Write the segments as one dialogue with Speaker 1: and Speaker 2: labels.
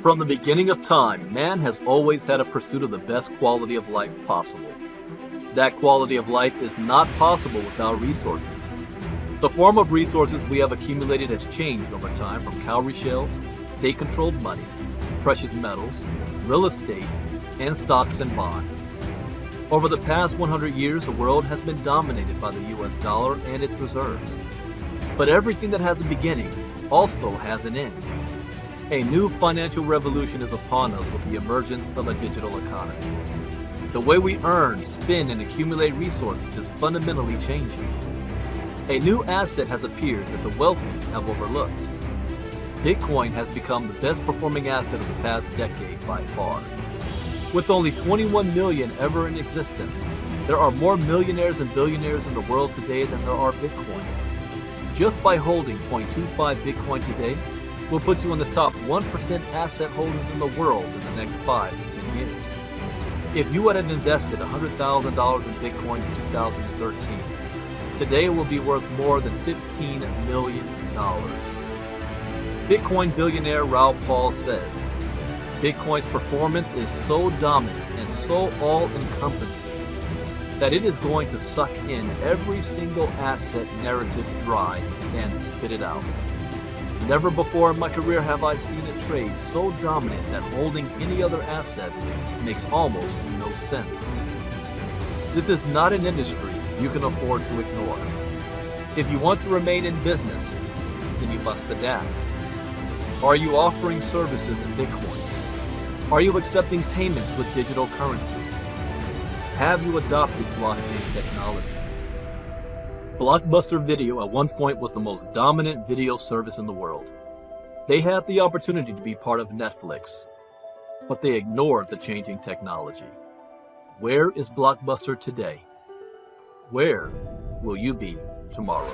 Speaker 1: From the beginning of time, man has always had a pursuit of the best quality of life possible. That quality of life is not possible without resources. The form of resources we have accumulated has changed over time from cowrie shells, state-controlled money, precious metals, real estate, and stocks and bonds. Over the past 100 years, the world has been dominated by the US dollar and its reserves. But everything that has a beginning also has an end. A new financial revolution is upon us with the emergence of a digital economy. The way we earn, spend, and accumulate resources is fundamentally changing. A new asset has appeared that the wealthy have overlooked. Bitcoin has become the best performing asset of the past decade by far. With only 21 million ever in existence, there are more millionaires and billionaires in the world today than there are Bitcoin. Just by holding 0.25 Bitcoin today, will put you in the top 1% asset holders in the world in the next 5 to 10 years. If you would have invested $100,000 in Bitcoin in 2013, today it will be worth more than $15 million. Bitcoin billionaire Raoul Pal says, Bitcoin's performance is so dominant and so all-encompassing that it is going to suck in every single asset narrative dry and spit it out. Never before in my career have I seen a trade so dominant that holding any other assets makes almost no sense. This is not an industry you can afford to ignore. If you want to remain in business, then you must adapt. Are you offering services in Bitcoin? Are you accepting payments with digital currencies? Have you adopted blockchain technology? Blockbuster Video at one point was the most dominant video service in the world. They had the opportunity to be part of Netflix, but they ignored the changing technology. Where is Blockbuster today? Where will you be tomorrow?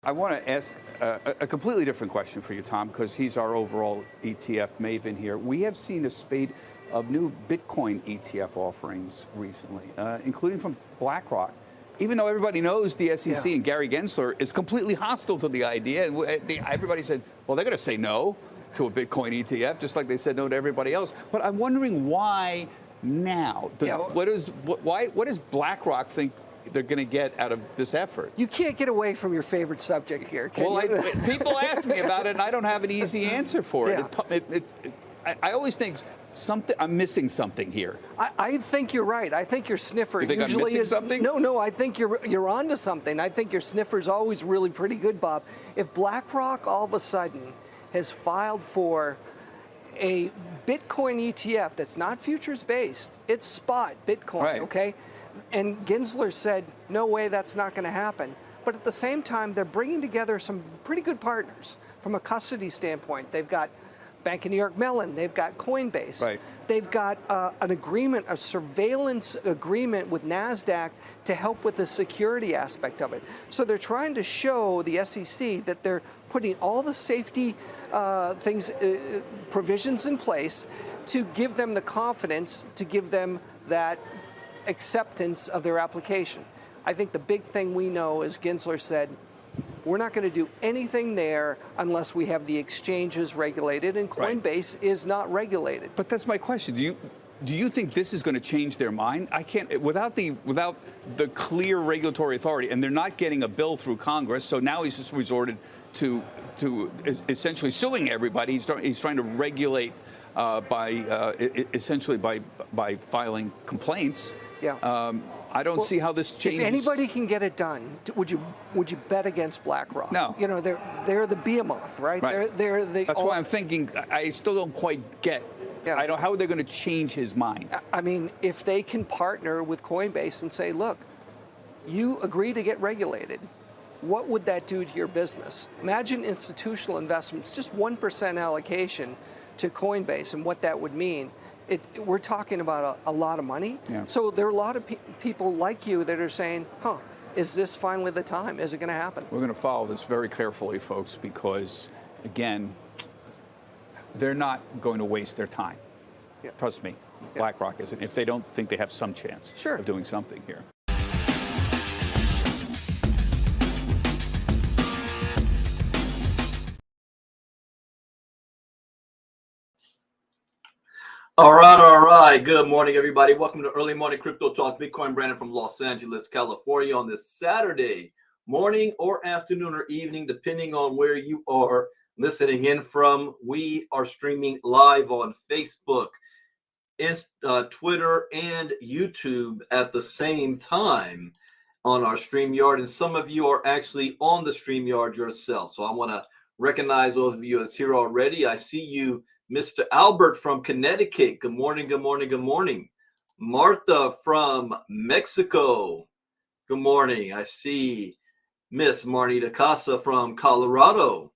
Speaker 2: I want to ask a completely different question for you, Tom, because he's our overall ETF maven here. We have seen a spate of new Bitcoin ETF offerings recently, including from BlackRock. Even though everybody knows the SEC and Gary Gensler is completely hostile to the idea, and everybody said, well, they're going to say no to a Bitcoin ETF, just like they said no to everybody else. But I'm wondering why now? What does BlackRock think they're going to get out of this effort?
Speaker 3: You can't get away from your favorite subject here, can you?
Speaker 2: People ask me about it, and I don't have an easy answer for it. I always think I'm missing something here.
Speaker 3: I think you're right. I think your sniffer
Speaker 2: you think
Speaker 3: usually
Speaker 2: I'm missing
Speaker 3: is
Speaker 2: something?
Speaker 3: No. I think you're onto something. I think your sniffer is always really pretty good, Bob. If BlackRock all of a sudden has filed for a Bitcoin ETF that's not futures based, it's spot Bitcoin,
Speaker 2: right.
Speaker 3: Okay? And Gensler said, no way, that's not going to happen. But at the same time, they're bringing together some pretty good partners from a custody standpoint. They've got Bank of New York Mellon. They've got Coinbase.
Speaker 2: Right.
Speaker 3: They've got an agreement, a surveillance agreement with NASDAQ to help with the security aspect of it. So they're trying to show the SEC that they're putting all the safety provisions in place to give them the confidence, to give them that acceptance of their application. I think the big thing we know is Gensler said, we're not going to do anything there unless we have the exchanges regulated, and Coinbase is not regulated.
Speaker 2: But that's my question. Do you think this is going to change their mind? I can't without the clear regulatory authority, and they're not getting a bill through Congress. So now he's just resorted to essentially suing everybody. He's trying to regulate essentially by filing complaints.
Speaker 3: Yeah.
Speaker 2: I don't see how this changes.
Speaker 3: If anybody can get it done, would you bet against BlackRock?
Speaker 2: No.
Speaker 3: You know, they're the behemoth, right? They're the.
Speaker 2: That's why I'm thinking. I still don't quite get.
Speaker 3: Yeah.
Speaker 2: How are they going to change his mind?
Speaker 3: I mean, if they can partner with Coinbase and say, look, you agree to get regulated, what would that do to your business? Imagine institutional investments, just 1% allocation to Coinbase, and what that would mean. We're talking about a lot of money.
Speaker 2: Yeah.
Speaker 3: So there are a lot of people like you that are saying, is this finally the time? Is it going to happen?
Speaker 2: We're going to follow this very carefully, folks, because, again, they're not going to waste their time.
Speaker 3: Yeah.
Speaker 2: Trust me,
Speaker 3: Yeah.
Speaker 2: BlackRock isn't, if they don't think they have some chance
Speaker 3: Sure.
Speaker 2: of doing something here.
Speaker 1: All right. Good morning, everybody. Welcome to Early Morning Crypto Talk. Bitcoin Brandon from Los Angeles, California on this Saturday morning or afternoon or evening, depending on where you are listening in from. We are streaming live on Facebook, Twitter, and YouTube at the same time on our StreamYard. And some of you are actually on the StreamYard yourself. So I want to recognize those of you that's here already. I see you, Mr. Albert from Connecticut. Good morning, good morning, good morning. Martha from Mexico. Good morning. I see Miss Marnita Casa from Colorado.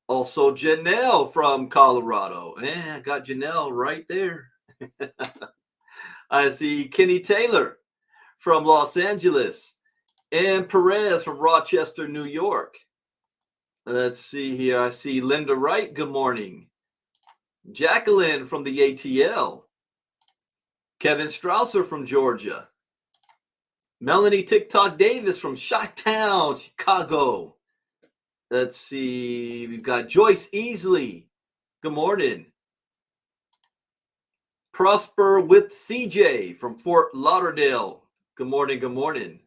Speaker 1: Also, Janelle from Colorado. I got Janelle right there. I see Kenny Taylor from Los Angeles and Perez from Rochester, New York. Let's see here. I see Linda Wright. Good morning. Jacqueline from the ATL. Kevin Strausser from Georgia. Melanie TikTok Davis from Chi-Town, Chicago. Let's see. We've got Joyce Easley. Good morning. Prosper with CJ from Fort Lauderdale. Good morning. Good morning.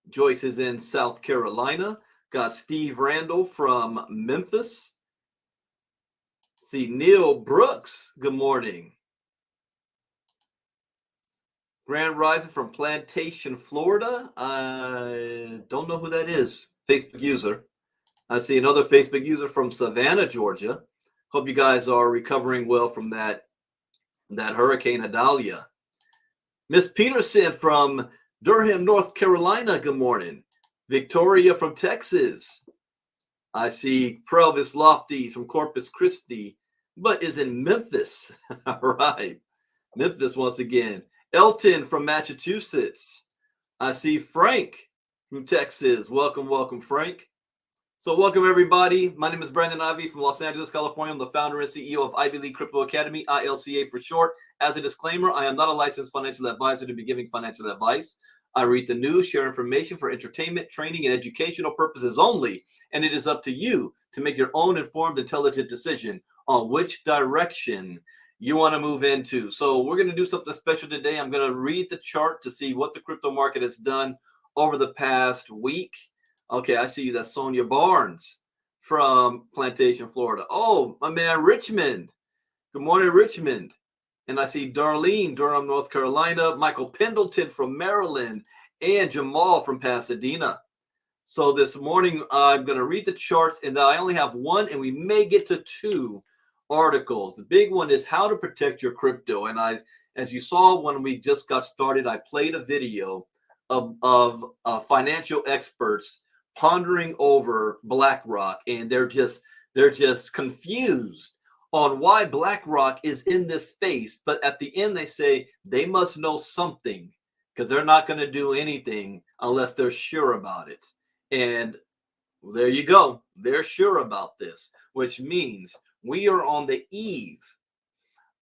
Speaker 1: Joyce is in South Carolina. Got Steve Randall from Memphis. See Neil Brooks. Good morning. Grand Rising from Plantation, Florida. I don't know who that is. Facebook user. I see another Facebook user from Savannah, Georgia. Hope you guys are recovering well from that Hurricane Idalia. Miss Peterson from Durham, North Carolina. Good morning. Victoria from Texas. I see Prelvis Lofty from Corpus Christi, but is in Memphis. All right. Memphis once again. Elton from Massachusetts. I see Frank from Texas. Welcome, welcome, Frank. So welcome, everybody. My name is Brandon Ivy from Los Angeles, California. I'm the founder and CEO of Ivy League Crypto Academy, ILCA for short. As a disclaimer, I am not a licensed financial advisor to be giving financial advice. I read the news, share information for entertainment, training, and educational purposes only, and it is up to you to make your own informed, intelligent decision on which direction you want to move into. So we're going to do something special today. I'm going to read the chart to see what the crypto market has done over the past week. Okay, I see that's Sonia Barnes from Plantation, Florida. Oh, my man, Richmond. Good morning, Richmond. And I see Darlene, Durham, North Carolina, Michael Pendleton from Maryland, and Jamal from Pasadena. So this morning, I'm going to read the charts, and then I only have one, and we may get to two articles. The big one is how to protect your crypto. And as you saw when we just got started, I played a video of financial experts pondering over BlackRock, and they're just confused on why BlackRock is in this space. But at the end, they say they must know something because they're not going to do anything unless they're sure about it. And there you go. They're sure about this, which means we are on the eve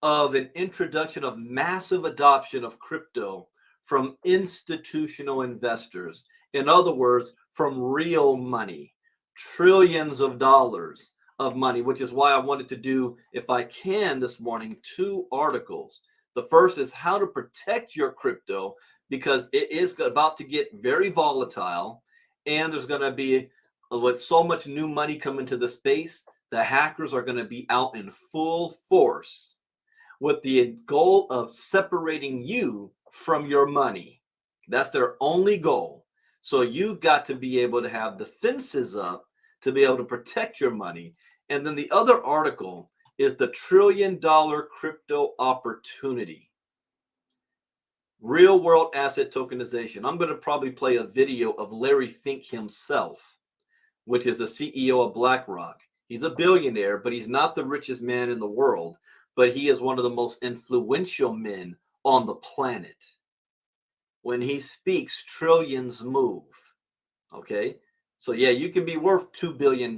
Speaker 1: of an introduction of massive adoption of crypto from institutional investors. In other words, from real money, trillions of dollars of money, which is why I wanted to do, if I can this morning, two articles. The first is how to protect your crypto because it is about to get very volatile, and there's going to be with so much new money coming to the space, the hackers are going to be out in full force with the goal of separating you from your money. That's their only goal. So you've got to be able to have the fences up to be able to protect your money. And then the other article is the $1 trillion crypto opportunity. Real world asset tokenization. I'm going to probably play a video of Larry Fink himself, which is the CEO of BlackRock. He's a billionaire, but he's not the richest man in the world, but he is one of the most influential men on the planet. When he speaks, trillions move. Okay? So yeah, you can be worth $2 billion.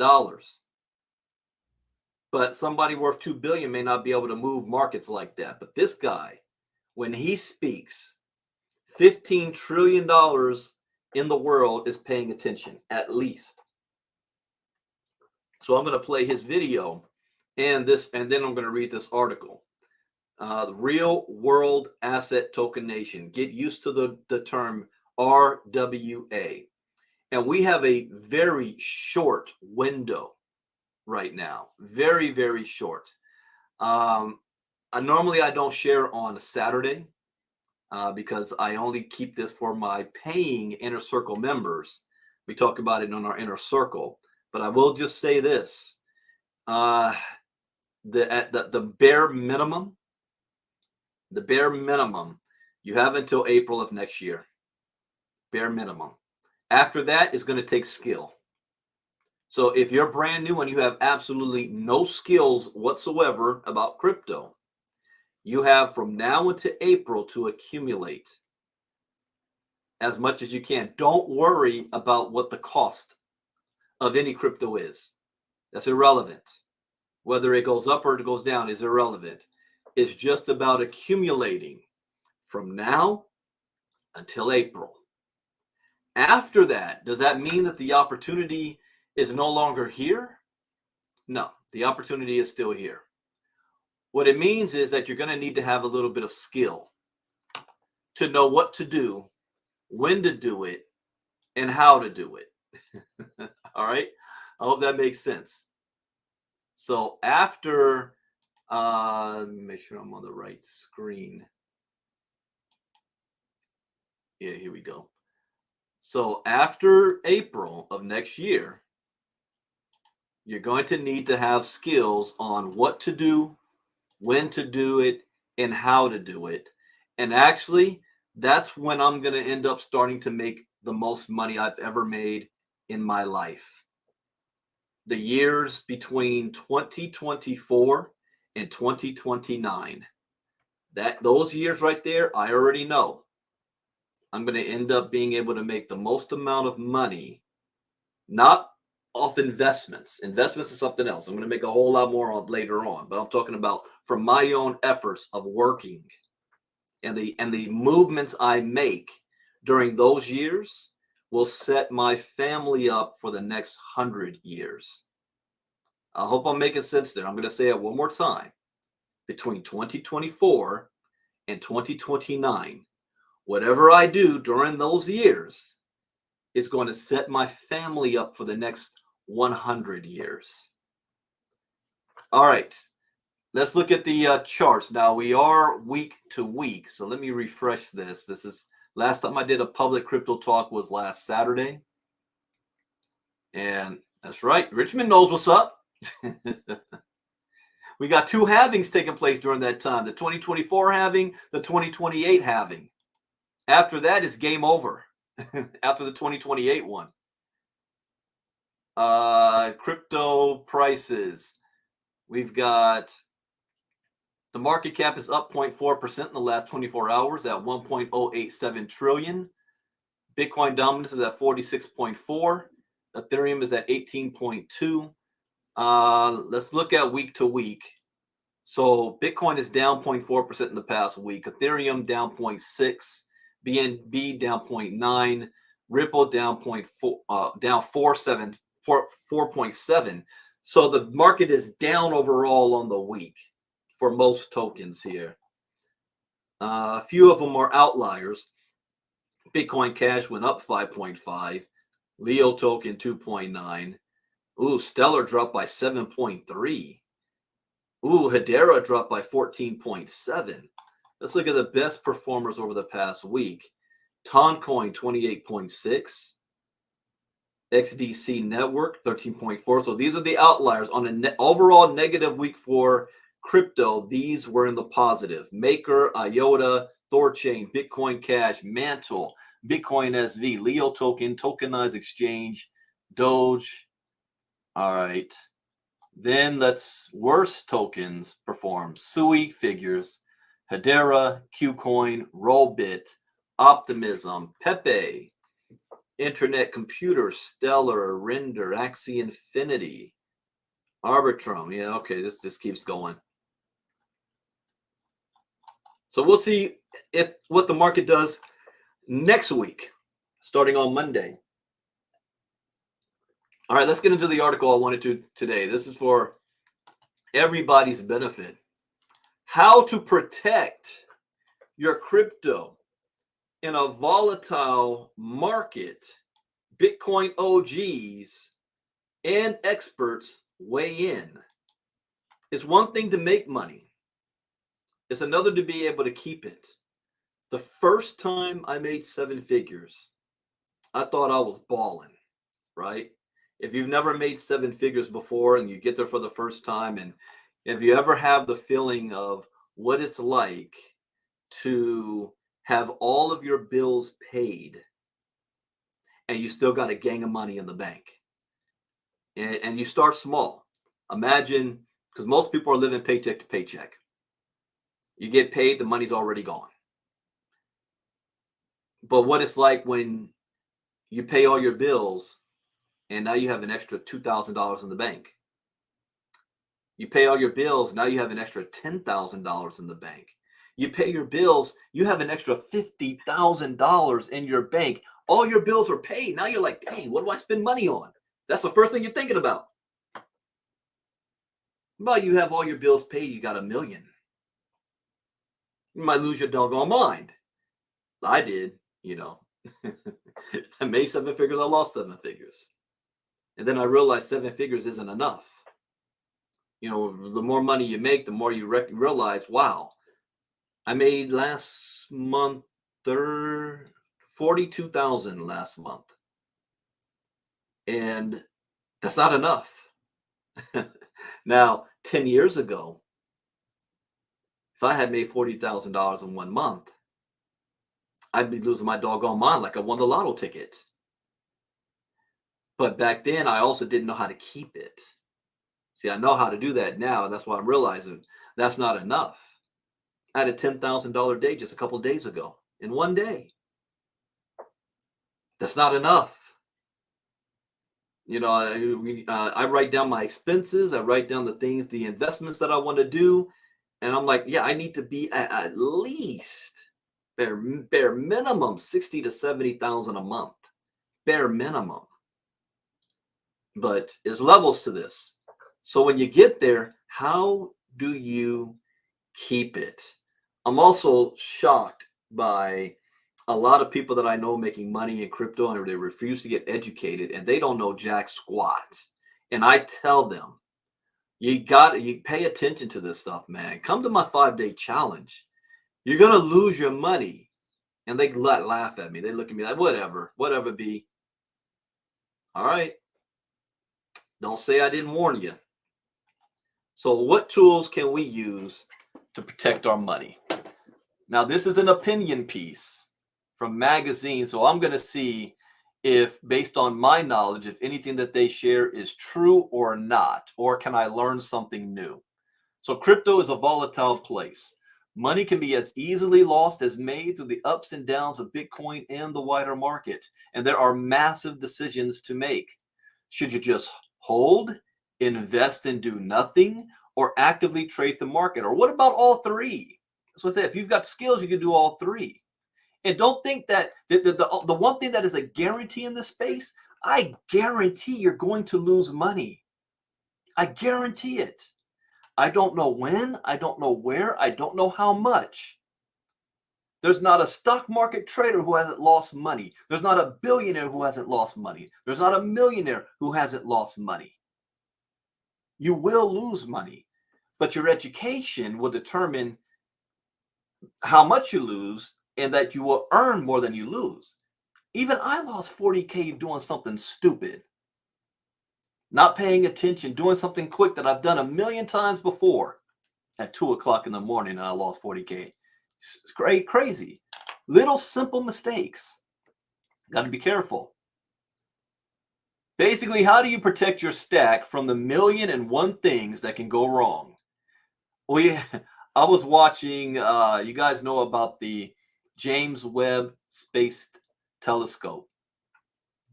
Speaker 1: But somebody worth 2 billion may not be able to move markets like that. But this guy, when he speaks, $15 trillion in the world is paying attention, at least. So I'm going to play his video and then I'm going to read this article. The real world asset tokenization. Get used to the term RWA. And we have a very short window right now. Very, very short. Normally I don't share on Saturday because I only keep this for my paying inner circle members. We talk about it on our inner circle. But I will just say this. The bare minimum, you have until April of next year. Bare minimum. After that, it's going to take skill. So if you're brand new and you have absolutely no skills whatsoever about crypto, you have from now until April to accumulate as much as you can. Don't worry about what the cost of any crypto is. That's irrelevant. Whether it goes up or it goes down is irrelevant. It's just about accumulating from now until April. After that, does that mean that the opportunity is no longer here? No, the opportunity is still here. What it means is that you're going to need to have a little bit of skill to know what to do, when to do it, and how to do it. All right. I hope that makes sense. So after, let me make sure I'm on the right screen. Yeah, here we go. So after April of next year, you're going to need to have skills on what to do, when to do it, and how to do it. And actually, that's when I'm going to end up starting to make the most money I've ever made in my life. The years between 2024 and 2029. Those years right there, I already know. I'm going to end up being able to make the most amount of money, not off investments. Investments is something else. I'm going to make a whole lot more on later on, but I'm talking about from my own efforts of working and the movements I make during those years will set my family up for the next 100 years. I hope I'm making sense there. I'm going to say it one more time. Between 2024 and 2029, whatever I do during those years is going to set my family up for the next 100 years. All right, let's look at the charts. Now we are week to week, so let me refresh this. This is last time I did a public crypto talk was last Saturday. And that's right, Richmond knows what's up. We got two halvings taking place during that time, the 2024 halving, the 2028 halving. After that is game over. After the 2028 one. Crypto prices. We've got the market cap is up 0.4% in the last 24 hours at 1.087 trillion. Bitcoin dominance is at 46.4. Ethereum is at 18.2. Let's look at week to week. So Bitcoin is down 0.4% in the past week. Ethereum down 0.6. BNB down 0.9. Ripple down 0.4. Down 4.7. So the market is down overall on the week for most tokens here. A few of them are outliers. Bitcoin Cash went up 5.5. Leo token 2.9. Ooh, Stellar dropped by 7.3. Ooh, Hedera dropped by 14.7. Let's look at the best performers over the past week. Toncoin 28.6. XDC Network 13.4. So these are the outliers on an overall negative week for crypto. These were in the positive. Maker, IOTA, Thorchain, Bitcoin Cash, Mantle, Bitcoin SV, Leo Token, Tokenized Exchange, Doge. All right. Then let's worst tokens perform. Sui Figures, Hedera, Qcoin, Rollbit, Optimism, Pepe, Internet Computer, Stellar, Render, Axie Infinity. Arbitrum. Yeah, okay. This just keeps going. So we'll see if what the market does next week, starting on Monday. All right, let's get into the article I wanted to today. This is for everybody's benefit. How to protect your crypto in a volatile market. Bitcoin OGs and experts weigh in. It's one thing to make money. It's another to be able to keep it. The first time I made 7 figures, I thought I was balling, right? If you've never made 7 figures before and you get there for the first time, and if you ever have the feeling of what it's like to have all of your bills paid and you still got a gang of money in the bank, and you start small. Imagine, because most people are living paycheck to paycheck. You get paid, the money's already gone. But what it's like when you pay all your bills and now you have an extra $2,000 in the bank. You pay all your bills, now you have an extra $10,000 in the bank. You pay your bills, you have an extra $50,000 in your bank. All your bills are paid. Now you're like, dang, what do I spend money on? That's the first thing you're thinking about. Well, you have all your bills paid, you got $1 million. You might lose your doggone mind. I did, I made 7 figures, I lost 7 figures. And then I realized 7 figures isn't enough. The more money you make, the more you realize, wow, I made last month 42,000 last month. And that's not enough. Now, 10 years ago, if I had made $40,000 in 1 month, I'd be losing my doggone mind like I won the lotto ticket. But back then, I also didn't know how to keep it. See, I know how to do that now. That's why I'm realizing that's not enough. I had a $10,000 day just a couple of days ago in 1 day. That's not enough. I write down my expenses. I write down the investments that I want to do. And I'm like, yeah, I need to be at least bare minimum 60 to 70,000 a month, bare minimum. But there's levels to this. So when you get there, how do you keep it? I'm also shocked by a lot of people that I know making money in crypto, and they refuse to get educated, and they don't know jack squat. And I tell them, you pay attention to this stuff, man. Come to my 5-day challenge. You're gonna lose your money. And they laugh at me. They look at me like, whatever, B. All right. Don't say I didn't warn you. So what tools can we use to protect our money? Now, this is an opinion piece from magazine, so I'm going to see if, based on my knowledge, if anything that they share is true or not, or can I learn something new? So crypto is a volatile place. Money can be as easily lost as made through the ups and downs of Bitcoin and the wider market, and there are massive decisions to make. Should you just hold, invest and do nothing, or actively trade the market? Or what about all three? So if you've got skills, you can do all three. And don't think that the one thing that is a guarantee in this space, I guarantee you're going to lose money. I guarantee it. I don't know when, I don't know where, I don't know how much. There's not a stock market trader who hasn't lost money. There's not a billionaire who hasn't lost money. There's not a millionaire who hasn't lost money. You will lose money, but your education will determine how much you lose and that you will earn more than you lose. Even I lost 40K doing something stupid, not paying attention, doing something quick that I've done 1,000,000 times before at 2 o'clock in the morning, and I lost 40K. It's crazy. Little simple mistakes. Got to be careful. Basically, how do you protect your stack from the 1,000,001 things that can go wrong? I was watching, you guys know about the James Webb Space Telescope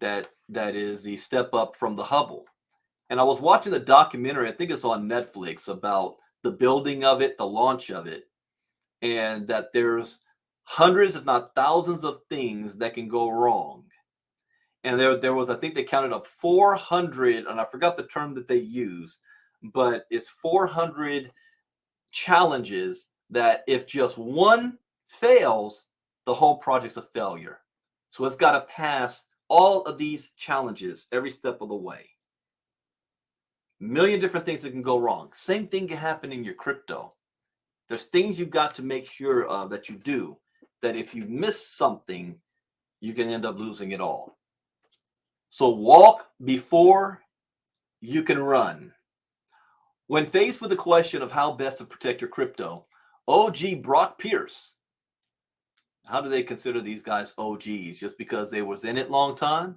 Speaker 1: that is the step up from the Hubble. And I was watching the documentary, I think it's on Netflix, about the building of it, the launch of it, and that there's hundreds, if not thousands, of things that can go wrong. And there was, I think they counted up 400, and I forgot the term that they used, but it's 400 challenges that if just one fails, the whole project's a failure. So it's got to pass all of these challenges every step of the way. A million different things that can go wrong. Same thing can happen in your crypto. There's things you've got to make sure of that you do, that if you miss something, you can end up losing it all. So walk before you can run. When faced with the question of how best to protect your crypto, OG Brock Pierce, how do they consider these guys OGs? Just because they was in it long time?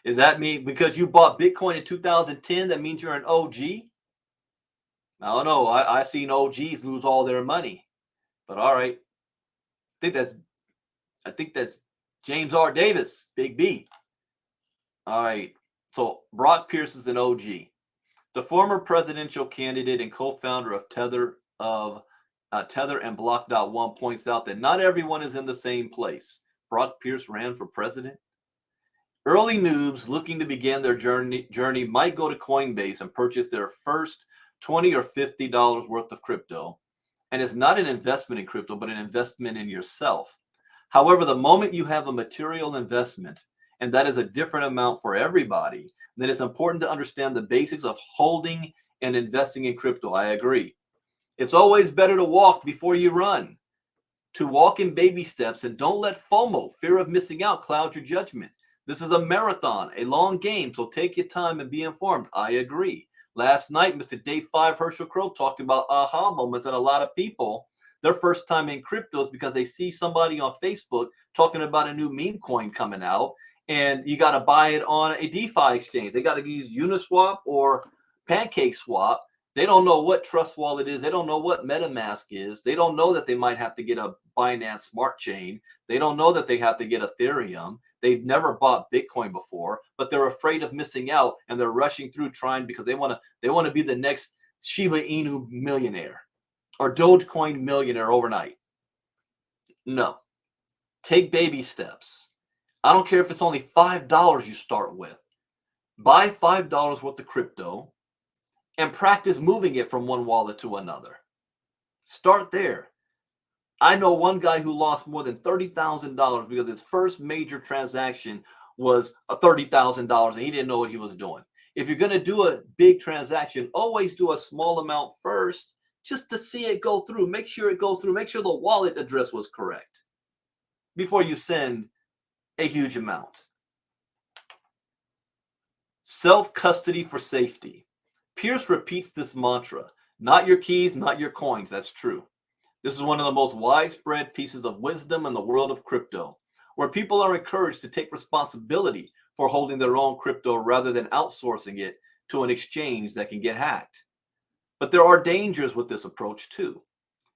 Speaker 1: Is that mean because you bought Bitcoin in 2010, that means you're an OG? I don't know. I seen OGs lose all their money. But all right. I think that's James R. Davis, Big B. All right. So Brock Pierce is an OG. The former presidential candidate and co-founder of Tether and Block.one points out that not everyone is in the same place. Brock Pierce ran for president. Early noobs looking to begin their journey might go to Coinbase and purchase their first $20 or $50 worth of crypto. And it's not an investment in crypto, but an investment in yourself. However, the moment you have a material investment, and that is a different amount for everybody, then it's important to understand the basics of holding and investing in crypto. I agree. It's always better to walk before you run, to walk in baby steps, and don't let FOMO, fear of missing out, cloud your judgment. This is a marathon, a long game, so take your time and be informed. I agree. Last night, Mr. Day 5 Herschel Crow talked about aha moments, and a lot of people, their first time in crypto is because they see somebody on Facebook talking about a new meme coin coming out, and you got to buy it on a DeFi exchange. They got to use Uniswap or PancakeSwap. They don't know what Trust Wallet is. They don't know what MetaMask is. They don't know that they might have to get a Binance Smart Chain. They don't know that they have to get Ethereum. They've never bought Bitcoin before, but they're afraid of missing out, and they're rushing through trying because they want to be the next Shiba Inu millionaire or Dogecoin millionaire overnight. No. Take baby steps. I don't care if it's only $5 you start with. Buy $5 worth of crypto and practice moving it from one wallet to another. Start there. I know one guy who lost more than $30,000 because his first major transaction was $30,000 and he didn't know what he was doing. If you're going to do a big transaction, always do a small amount first just to see it go through. Make sure it goes through. Make sure the wallet address was correct before you send a huge amount. Self-custody for safety. Pierce repeats this mantra. Not your keys, not your coins. That's true. This is one of the most widespread pieces of wisdom in the world of crypto, where people are encouraged to take responsibility for holding their own crypto rather than outsourcing it to an exchange that can get hacked. But there are dangers with this approach too.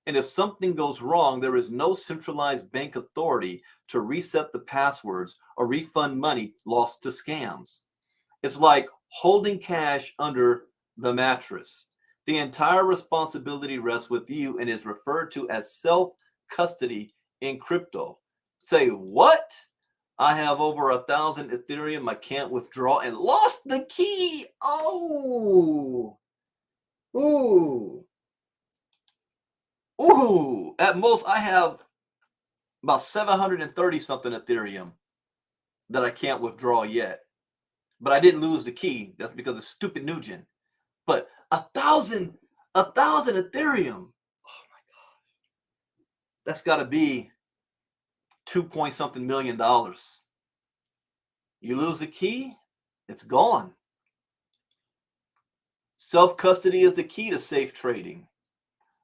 Speaker 1: And if something goes wrong, there is no centralized bank authority to reset the passwords or refund money lost to scams. It's like holding cash under the mattress. The entire responsibility rests with you and is referred to as self-custody in crypto. Say, what? I have over 1,000 Ethereum I can't withdraw and lost the key. Oh. Ooh. Ooh. At most, I have about 730 something Ethereum that I can't withdraw yet. But I didn't lose the key. That's because of stupid Nugent. But 1,000 Ethereum. Oh my God. That's got to be $2 million. You lose the key, it's gone. Self-custody is the key to safe trading,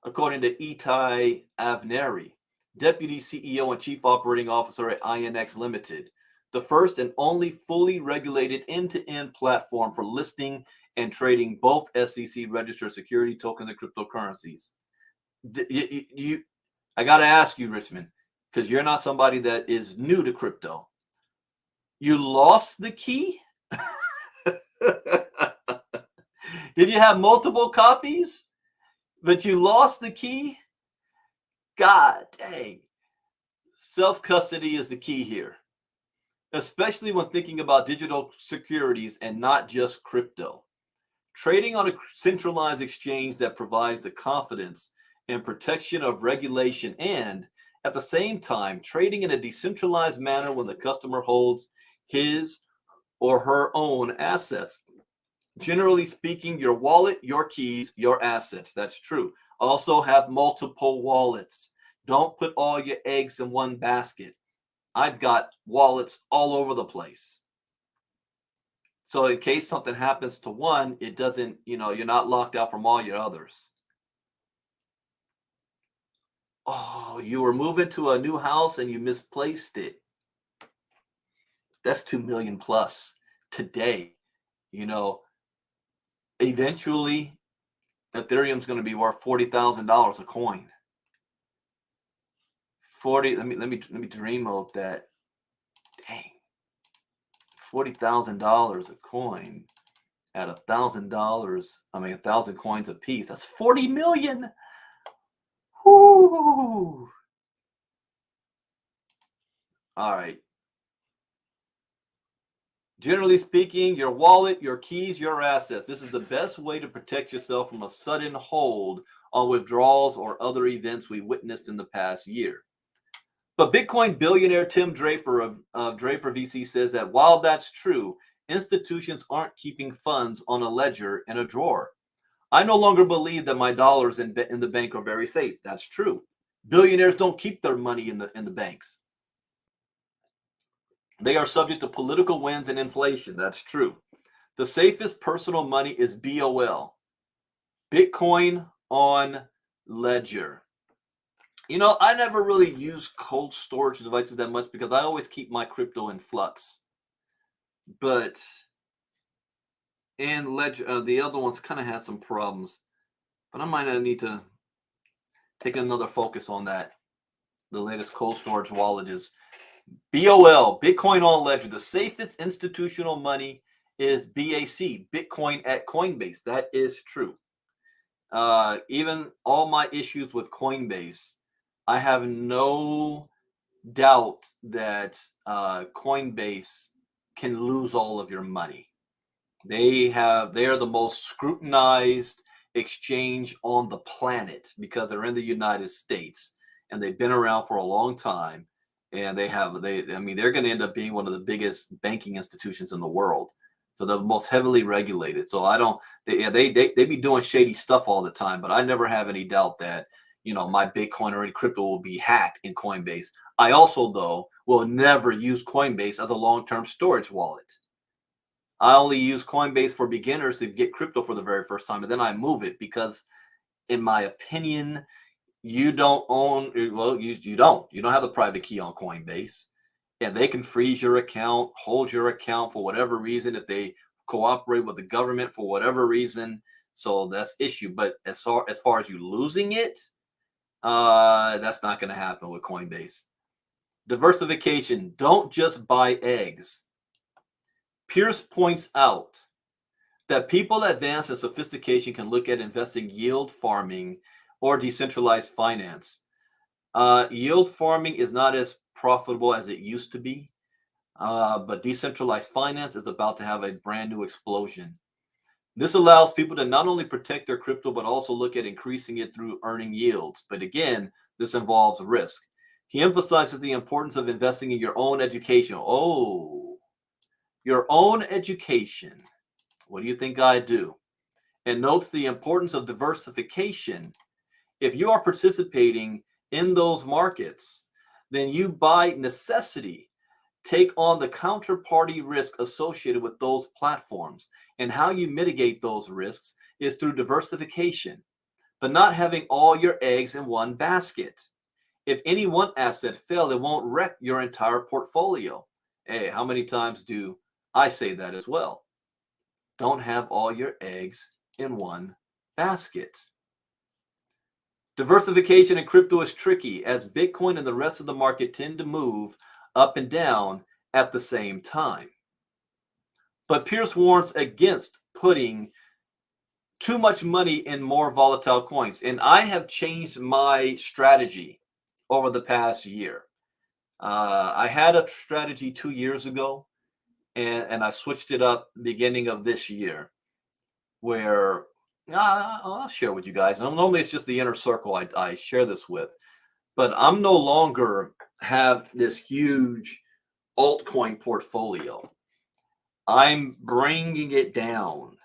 Speaker 1: according to Itai Avneri, Deputy CEO and Chief Operating Officer at INX Limited, the first and only fully regulated end-to-end platform for listing and trading both SEC-registered security tokens and cryptocurrencies. I got to ask you, Richmond, because you're not somebody that is new to crypto. You lost the key? Did you have multiple copies, but you lost the key? God dang. Self-custody is the key here, especially when thinking about digital securities and not just crypto. Trading on a centralized exchange that provides the confidence and protection of regulation, and at the same time, trading in a decentralized manner when the customer holds his or her own assets. Generally speaking, your wallet, your keys, your assets. That's true. Also, have multiple wallets. Don't put all your eggs in one basket. I've got wallets all over the place. So in case something happens to one, it doesn't, you're not locked out from all your others. Oh, you were moving to a new house and you misplaced it. That's 2 million plus today. Eventually Ethereum's going to be worth $40,000 a coin. 40, let me dream of that. Dang. $40,000 a coin at $1,000. 1,000 coins a piece. That's 40 million. Whoo. All right. Generally speaking, your wallet, your keys, your assets. This is the best way to protect yourself from a sudden hold on withdrawals or other events we witnessed in the past year. But Bitcoin billionaire Tim Draper of Draper VC says that while that's true, institutions aren't keeping funds on a ledger in a drawer. I no longer believe that my dollars in the bank are very safe. That's true. Billionaires don't keep their money in the banks. They are subject to political winds and inflation. That's true. The safest personal money is BOL, Bitcoin on ledger. I never really use cold storage devices that much because I always keep my crypto in flux. But in ledger, the other ones kind of had some problems. But I might need to take another focus on that. The latest cold storage wallet is BOL, Bitcoin on ledger. The safest institutional money is BAC, Bitcoin at Coinbase. That is true. Even all my issues with Coinbase, I have no doubt that Coinbase can lose all of your money. They are the most scrutinized exchange on the planet because they're in the United States and they've been around for a long time. And they're going to end up being one of the biggest banking institutions in the world. So they're the most heavily regulated. So they be doing shady stuff all the time, but I never have any doubt that, my Bitcoin or any crypto will be hacked in Coinbase. I also, though, will never use Coinbase as a long-term storage wallet. I only use Coinbase for beginners to get crypto for the very first time, and then I move it because, in my opinion, you don't have the private key on Coinbase, and they can freeze your account, hold your account for whatever reason if they cooperate with the government for whatever reason. So that's issue. But as far as you losing it, that's not going to happen with Coinbase. Diversification. Don't just buy eggs. Pierce points out that people advanced in sophistication can look at investing yield farming or decentralized finance. Yield farming is not as profitable as it used to be, but decentralized finance is about to have a brand new explosion. This allows people to not only protect their crypto, but also look at increasing it through earning yields. But again, this involves risk. He emphasizes the importance of investing in your own education. Oh, your own education. What do you think I do? And notes the importance of diversification. If you are participating in those markets, then you by necessity take on the counterparty risk associated with those platforms. And how you mitigate those risks is through diversification, but not having all your eggs in one basket. If any one asset fails, it won't wreck your entire portfolio. Hey, how many times do I say that as well? Don't have all your eggs in one basket. Diversification in crypto is tricky as Bitcoin and the rest of the market tend to move up and down at the same time. But Pierce warns against putting too much money in more volatile coins. And I have changed my strategy over the past year. I had a strategy 2 years ago, and I switched it up beginning of this year, where I'll share with you guys. And normally it's just the inner circle I share this with, but I'm no longer have this huge altcoin portfolio. I'm bringing it down,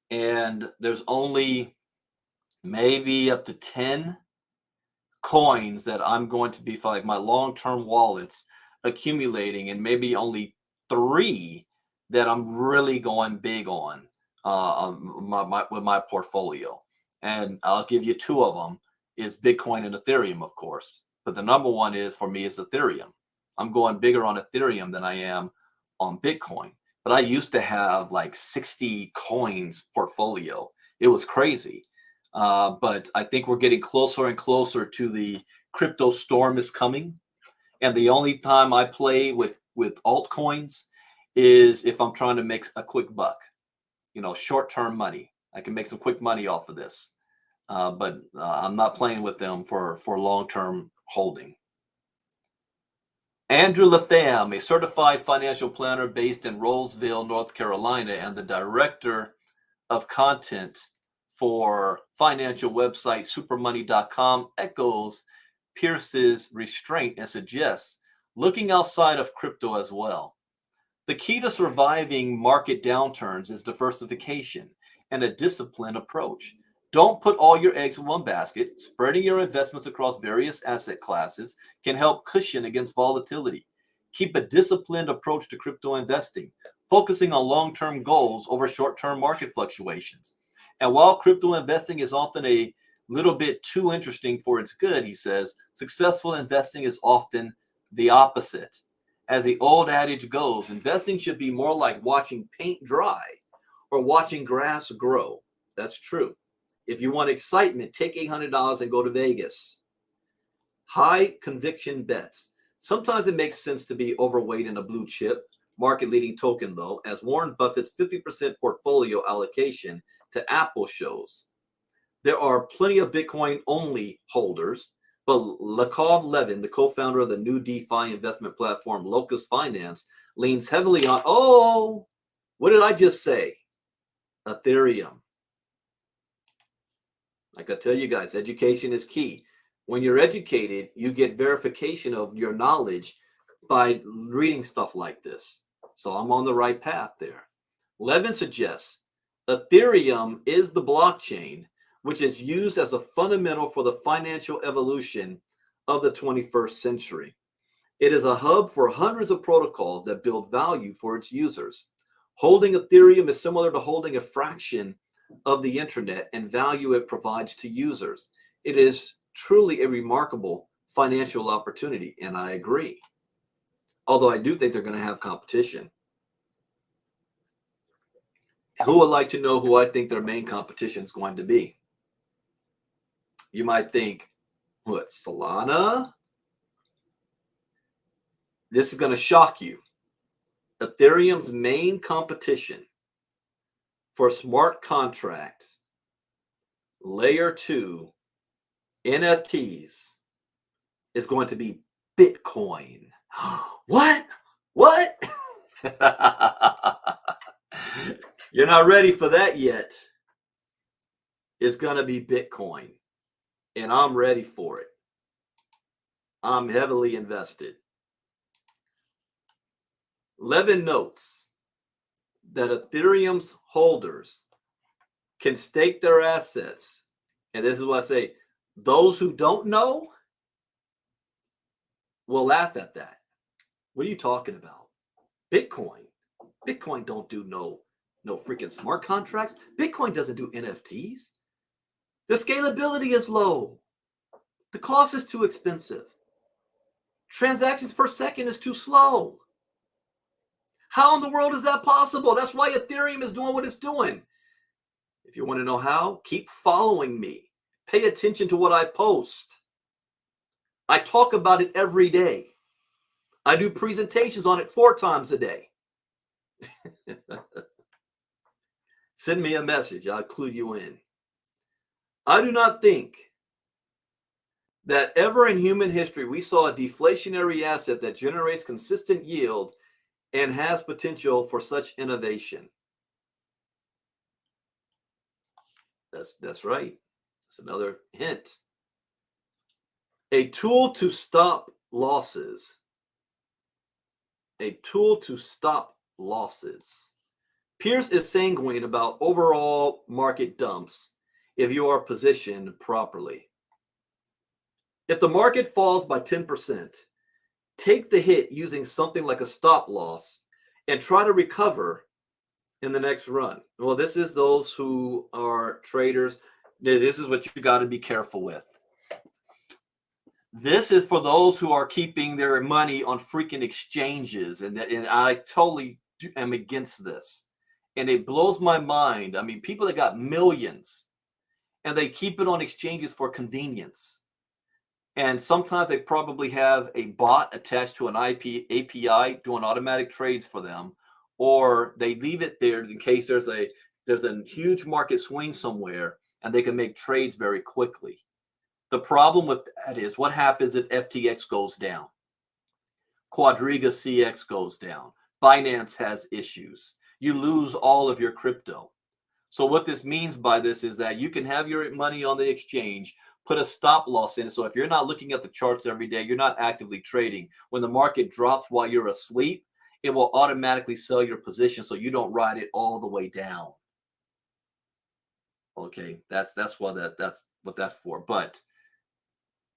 Speaker 1: and there's only maybe up to 10 coins that I'm going to be, for like my long-term wallets, accumulating, and maybe only 3 that I'm really going big on with my portfolio. And I'll give you 2 of them is Bitcoin and Ethereum, of course. But the number one is for me is Ethereum. I'm going bigger on Ethereum than I am on Bitcoin. But I used to have like 60 coins portfolio. It was crazy. But I think we're getting closer and closer to the crypto storm is coming. And the only time I play with altcoins is if I'm trying to make a quick buck, short-term money. I can make some quick money off of this. But I'm not playing with them for long-term holding. Andrew Latham, a certified financial planner based in Roseville, North Carolina, and the director of content for financial website supermoney.com, echoes Pierce's restraint and suggests looking outside of crypto as well. The key to surviving market downturns is diversification and a disciplined approach. Don't put all your eggs in one basket. Spreading your investments across various asset classes can help cushion against volatility. Keep a disciplined approach to crypto investing, focusing on long-term goals over short-term market fluctuations. And while crypto investing is often a little bit too interesting for its good, he says, successful investing is often the opposite. As the old adage goes, investing should be more like watching paint dry or watching grass grow. That's true. If you want excitement, take $800 and go to Vegas. High conviction bets. Sometimes it makes sense to be overweight in a blue chip, market leading token, though, as Warren Buffett's 50% portfolio allocation to Apple shows. There are plenty of Bitcoin only holders, but Lakov Levin, the co-founder of the new DeFi investment platform Locust Finance, leans heavily on, what did I just say? Ethereum. Like I tell you guys, education is key. When you're educated, you get verification of your knowledge by reading stuff like this. So I'm on the right path there. Levin suggests Ethereum is the blockchain which is used as a fundamental for the financial evolution of the 21st century. It is a hub for hundreds of protocols that build value for its users. Holding Ethereum is similar to holding a fraction of the internet and value it provides to users. It is truly a remarkable financial opportunity, and I agree. Although I do think they're going to have competition. Who would like to know who I think their main competition is going to be? You might think, what, Solana? This is going to shock you. Ethereum's main competition for smart contracts, layer 2 NFTs is going to be Bitcoin. What? You're not ready for that yet. It's going to be Bitcoin. And I'm ready for it. I'm heavily invested. Levin notes that Ethereum's holders can stake their assets. And this is what I say, those who don't know will laugh at that. What are you talking about? Bitcoin don't do no freaking smart contracts. Bitcoin doesn't do NFTs. The scalability is low. The cost is too expensive. Transactions per second is too slow. How in the world is that possible? That's why Ethereum is doing what it's doing. If you want to know how, keep following me. Pay attention to what I post. I talk about it every day. I do presentations on it 4 times a day. Send me a message. I'll clue you in. I do not think that ever in human history we saw a deflationary asset that generates consistent yield and has potential for such innovation. That's right. That's another hint. A tool to stop losses. A tool to stop losses. Pierce is sanguine about overall market dumps if you are positioned properly. If the market falls by 10%, take the hit using something like a stop loss and try to recover in the next run. Well, this is those who are traders. This is what you got to be careful with. This is for those who are keeping their money on freaking exchanges. And I totally am against this. And it blows my mind. I mean, people that got millions and they keep it on exchanges for convenience. And sometimes they probably have a bot attached to an API doing automatic trades for them, or they leave it there in case there's a huge market swing somewhere and they can make trades very quickly. The problem with that is what happens if FTX goes down? Quadriga CX goes down. Binance has issues. You lose all of your crypto. So what this means by this is that you can have your money on the exchange, put a stop loss in. So if you're not looking at the charts every day, you're not actively trading. When the market drops while you're asleep, it will automatically sell your position so you don't ride it all the way down. Okay, that's what that's for. But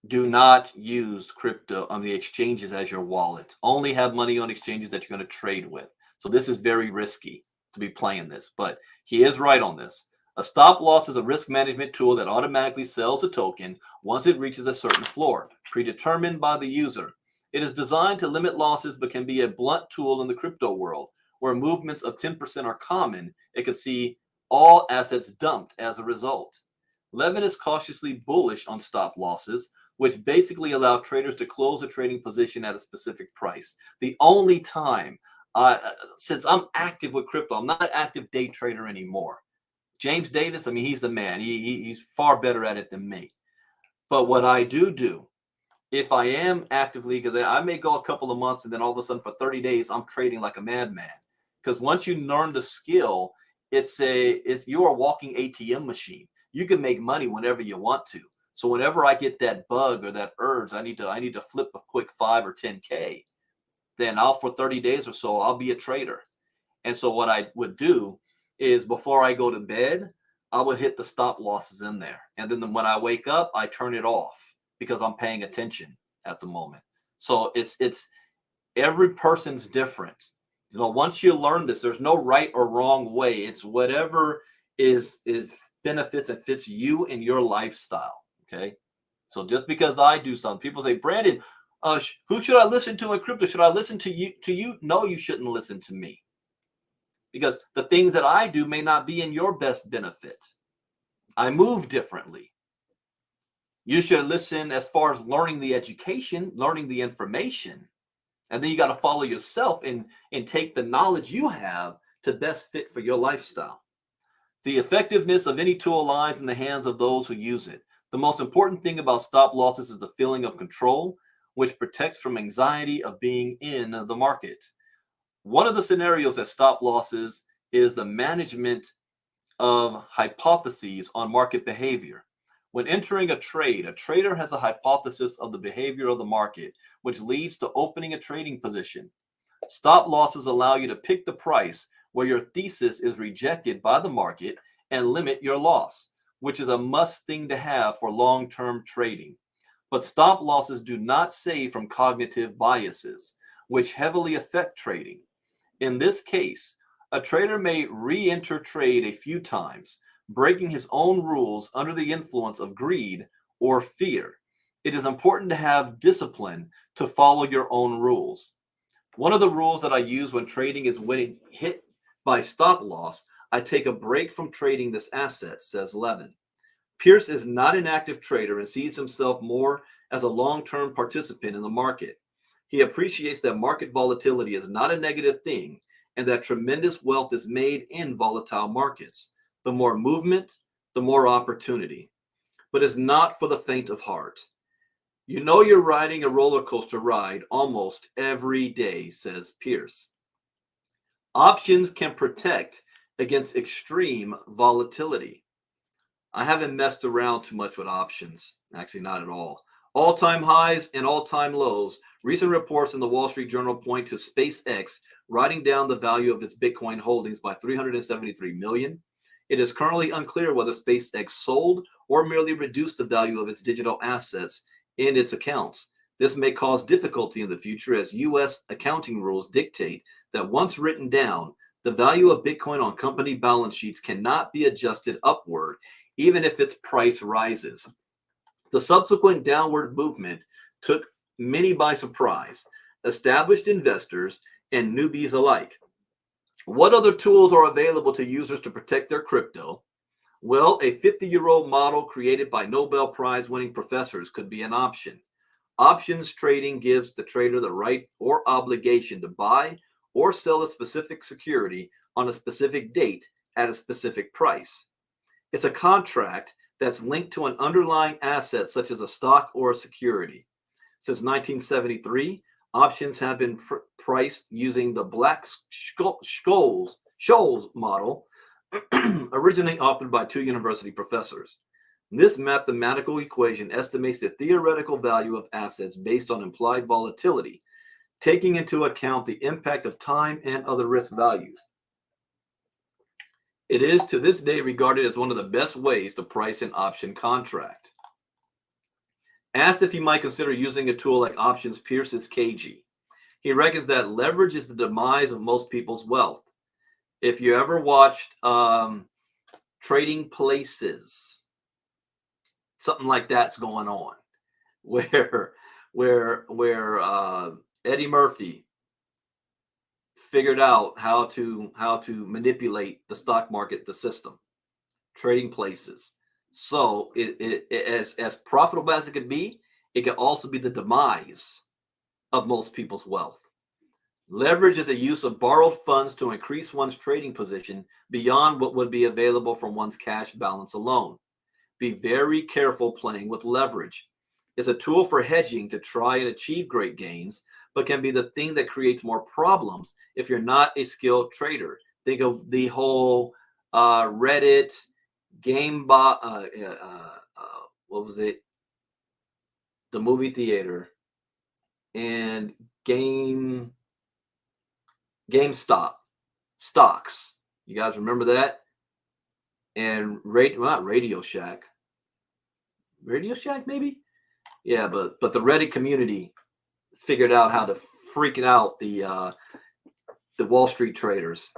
Speaker 1: do not use crypto on the exchanges as your wallet. Only have money on exchanges that you're going to trade with. So this is very risky to be playing this, but he is right on this. A stop loss is a risk management tool that automatically sells a token once it reaches a certain floor, predetermined by the user. It is designed to limit losses, but can be a blunt tool in the crypto world, where movements of 10% are common. It could see all assets dumped as a result. Levin is cautiously bullish on stop losses, which basically allow traders to close a trading position at a specific price. The only time, since I'm active with crypto, I'm not an active day trader anymore. James Davis, I mean, he's the man. He's far better at it than me. But what I do, if I am actively, because I may go a couple of months and then all of a sudden for 30 days, I'm trading like a madman. Because once you learn the skill, you're a walking ATM machine. You can make money whenever you want to. So whenever I get that bug or that urge, I need to flip a quick 5 or 10K, then for 30 days or so, I'll be a trader. And so what I would do is before I go to bed, I would hit the stop losses in there. And then when I wake up, I turn it off because I'm paying attention at the moment. So it's every person's different. You know, once you learn this, there's no right or wrong way. It's whatever is benefits and fits you and your lifestyle. Okay. So just because I do something, people say, Brandon, who should I listen to in crypto? Should I listen to you? No, you shouldn't listen to me. Because the things that I do may not be in your best benefit. I move differently. You should listen as far as learning the education, learning the information. And then you got to follow yourself and take the knowledge you have to best fit for your lifestyle. The effectiveness of any tool lies in the hands of those who use it. The most important thing about stop losses is the feeling of control, which protects from anxiety of being in the market. One of the scenarios that stop losses is the management of hypotheses on market behavior. When entering a trade, a trader has a hypothesis of the behavior of the market, which leads to opening a trading position. Stop losses allow you to pick the price where your thesis is rejected by the market and limit your loss, which is a must thing to have for long-term trading. But stop losses do not save from cognitive biases, which heavily affect trading. In this case, a trader may re-enter trade a few times, breaking his own rules under the influence of greed or fear. It is important to have discipline to follow your own rules. One of the rules that I use when trading is when hit by stop loss, I take a break from trading this asset, says Levin. Pierce is not an active trader and sees himself more as a long-term participant in the market. He appreciates that market volatility is not a negative thing and that tremendous wealth is made in volatile markets. The more movement, the more opportunity. But it's not for the faint of heart. You know you're riding a roller coaster ride almost every day, says Pierce. Options can protect against extreme volatility. I haven't messed around too much with options. Actually, not at all. All-time highs and all-time lows. Recent reports in the Wall Street Journal point to SpaceX writing down the value of its Bitcoin holdings by 373 million. It is currently unclear whether SpaceX sold or merely reduced the value of its digital assets in its accounts. This may cause difficulty in the future as U.S. accounting rules dictate that once written down, the value of Bitcoin on company balance sheets cannot be adjusted upward even if its price rises. The subsequent downward movement took many by surprise, established investors and newbies alike. What other tools are available to users to protect their crypto? Well, a 50-year-old model created by Nobel Prize winning professors could be an option. Options trading gives the trader the right or obligation to buy or sell a specific security on a specific date at a specific price. It's a contract that's linked to an underlying asset such as a stock or a security. Since 1973, options have been priced using the Black-Scholes model, originally authored by two university professors. This mathematical equation estimates the theoretical value of assets based on implied volatility, taking into account the impact of time and other risk values. It is to this day regarded as one of the best ways to price an option contract. Asked if he might consider using a tool like options, Pierce is cagey. He reckons that leverage is the demise of most people's wealth. If you ever watched Trading Places, something like that's going on, where Eddie Murphy figured out how to manipulate the stock market, the system, Trading Places. So as profitable as it could be, it can also be the demise of most people's wealth. Leverage is a use of borrowed funds to increase one's trading position beyond what would be available from one's cash balance alone. Be very careful playing with leverage. It's a tool for hedging to try and achieve great gains, but can be the thing that creates more problems if you're not a skilled trader. Think of the whole Reddit what was it? The movie theater and GameStop stocks. You guys remember that? And not Radio Shack. Radio Shack, maybe? Yeah, but the Reddit community figured out how to freak it out the Wall Street traders.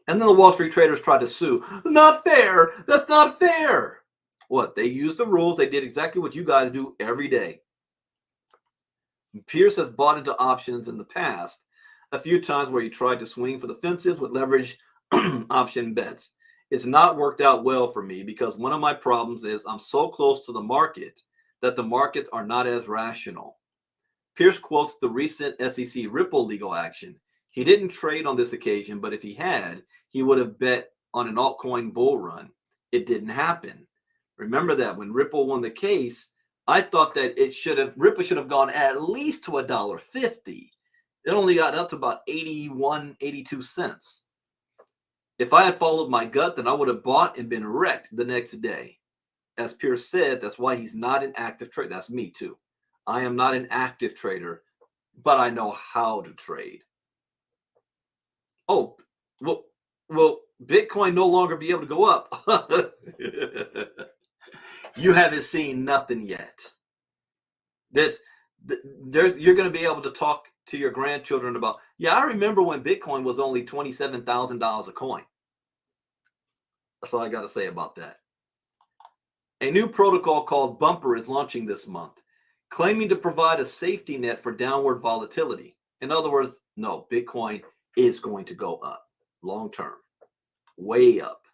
Speaker 1: And then the Wall Street traders tried to sue. Not fair. That's not fair. What? They used the rules. They did exactly what you guys do every day. Pierce has bought into options in the past a few times where he tried to swing for the fences with leverage option bets. It's not worked out well for me because one of my problems is I'm so close to the market that the markets are not as rational. Pierce quotes the recent SEC Ripple legal action. He didn't trade on this occasion, but if he had, he would have bet on an altcoin bull run. It didn't happen. Remember that when Ripple won the case, I thought that Ripple should have gone at least to $1.50. It only got up to about 81, 82 cents. If I had followed my gut, then I would have bought and been wrecked the next day. As Pierce said, that's why he's not an active trader. That's me too. I am not an active trader, but I know how to trade. Oh, will Bitcoin no longer be able to go up? You haven't seen nothing yet. You're going to be able to talk to your grandchildren about, I remember when Bitcoin was only $27,000 a coin. That's all I got to say about that. A new protocol called Bumper is launching this month, claiming to provide a safety net for downward volatility. In other words, no, Bitcoin is going to go up long term, way up.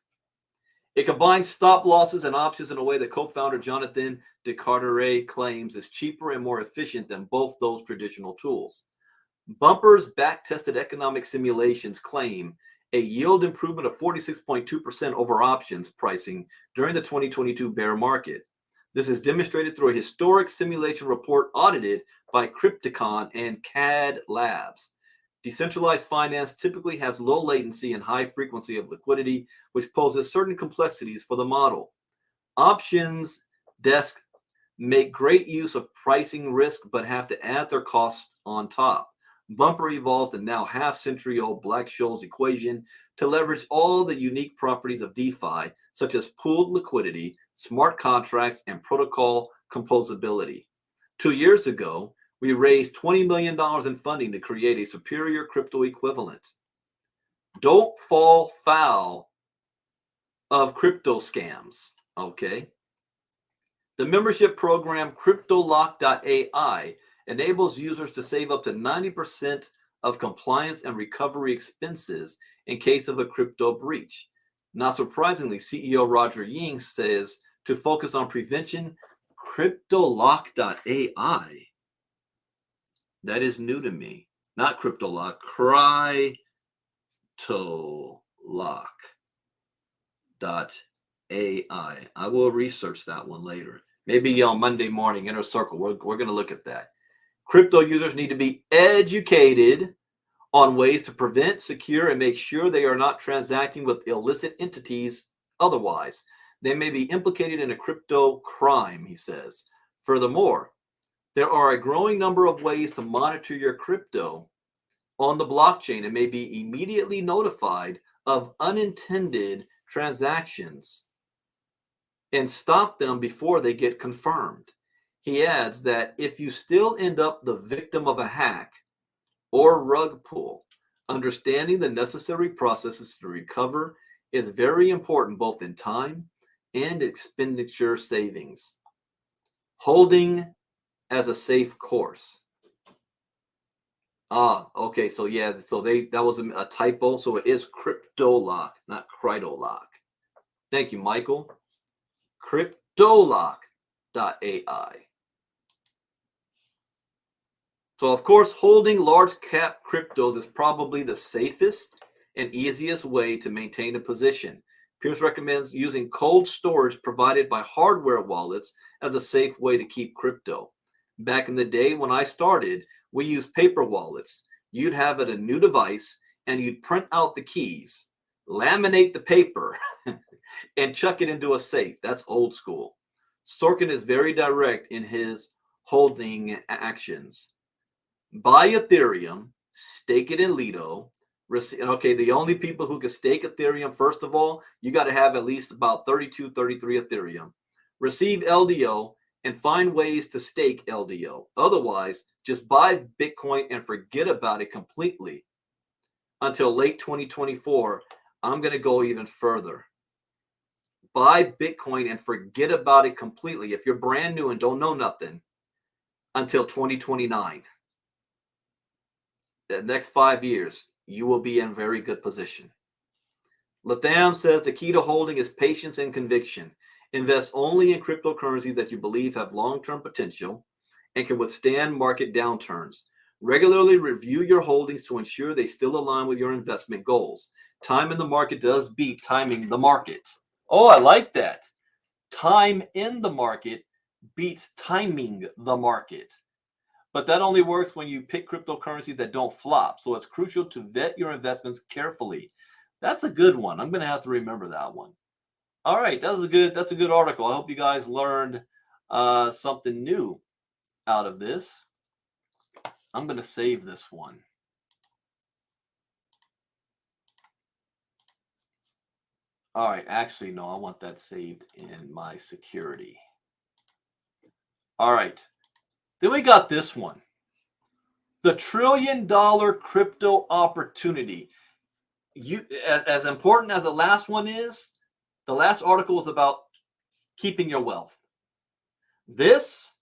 Speaker 1: It combines stop losses and options in a way that co-founder Jonathan DeCarteret claims is cheaper and more efficient than both those traditional tools. Bumper's back-tested economic simulations claim a yield improvement of 46.2% over options pricing during the 2022 bear market. This is demonstrated through a historic simulation report audited by Crypticon and CAD Labs. Decentralized finance typically has low latency and high frequency of liquidity, which poses certain complexities for the model. Options desk make great use of pricing risk, but have to add their costs on top. Bumper evolved a now half-century-old Black-Scholes equation to leverage all the unique properties of DeFi, such as pooled liquidity, smart contracts, and protocol composability. 2 years ago, we raised $20 million in funding to create a superior crypto equivalent. Don't fall foul of crypto scams, okay? The membership program CryptoLock.ai enables users to save up to 90% of compliance and recovery expenses in case of a crypto breach. Not surprisingly, CEO Roger Ying says to focus on prevention. CryptoLock.ai. That is new to me. Not CryptoLock, CryptoLock.ai. I will research that one later. Maybe on Monday morning, Inner Circle, we're going to look at that. Crypto users need to be educated on ways to prevent, secure, and make sure they are not transacting with illicit entities. Otherwise, they may be implicated in a crypto crime, he says. Furthermore, there are a growing number of ways to monitor your crypto on the blockchain and may be immediately notified of unintended transactions and stop them before they get confirmed. He adds that if you still end up the victim of a hack or rug pull, understanding the necessary processes to recover is very important both in time and expenditure savings. Holding as a safe course. Okay, so yeah, so that was a typo, so it is CryptoLock, not CryptoLock. Thank you, Michael. CryptoLock.ai. So, of course, holding large cap cryptos is probably the safest and easiest way to maintain a position. Pierce recommends using cold storage provided by hardware wallets as a safe way to keep crypto. Back in the day when I started, we used paper wallets. You'd have it a new device and you'd print out the keys, laminate the paper, and chuck it into a safe. That's old school. Sorkin is very direct in his holding actions. Buy Ethereum, stake it in Lido. Okay, the only people who can stake Ethereum, first of all, you got to have at least about 32, 33 Ethereum. Receive LDO and find ways to stake LDO. Otherwise, just buy Bitcoin and forget about it completely. Until late 2024, I'm going to go even further. Buy Bitcoin and forget about it completely. If you're brand new and don't know nothing, until 2029. The next 5 years, you will be in very good position. Latham says the key to holding is patience and conviction. Invest only in cryptocurrencies that you believe have long-term potential and can withstand market downturns. Regularly review your holdings to ensure they still align with your investment goals. Time in the market does beat timing the market. Oh, I like that. Time in the market beats timing the market. But that only works when you pick cryptocurrencies that don't flop. So it's crucial to vet your investments carefully. That's a good one. I'm going to have to remember that one. All right, that's a good article. I hope you guys learned something new out of this. I'm going to save this one. All right, actually, no, I want that saved in my security. All right. Then we got this one. The $1 trillion crypto opportunity. As important as the last one is, the last article is about keeping your wealth. This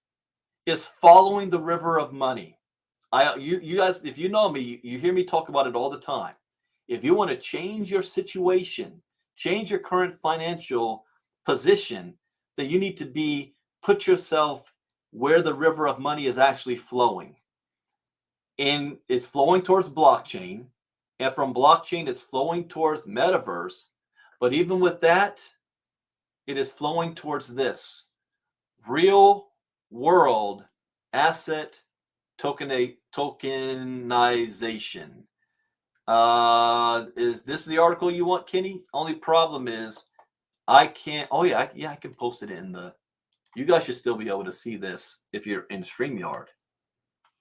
Speaker 1: is following the river of money. You guys, if you know me, you hear me talk about it all the time. If you want to change your situation, change your current financial position, then you need to put yourself where the river of money is actually flowing. And it's flowing towards blockchain, And from blockchain, it's flowing towards metaverse. But even with that, it is flowing towards this real world asset tokenization. Is this the article you want, Kenny? Only problem is I can't. Oh yeah, I can post it in the. You guys should still be able to see this if you're in StreamYard.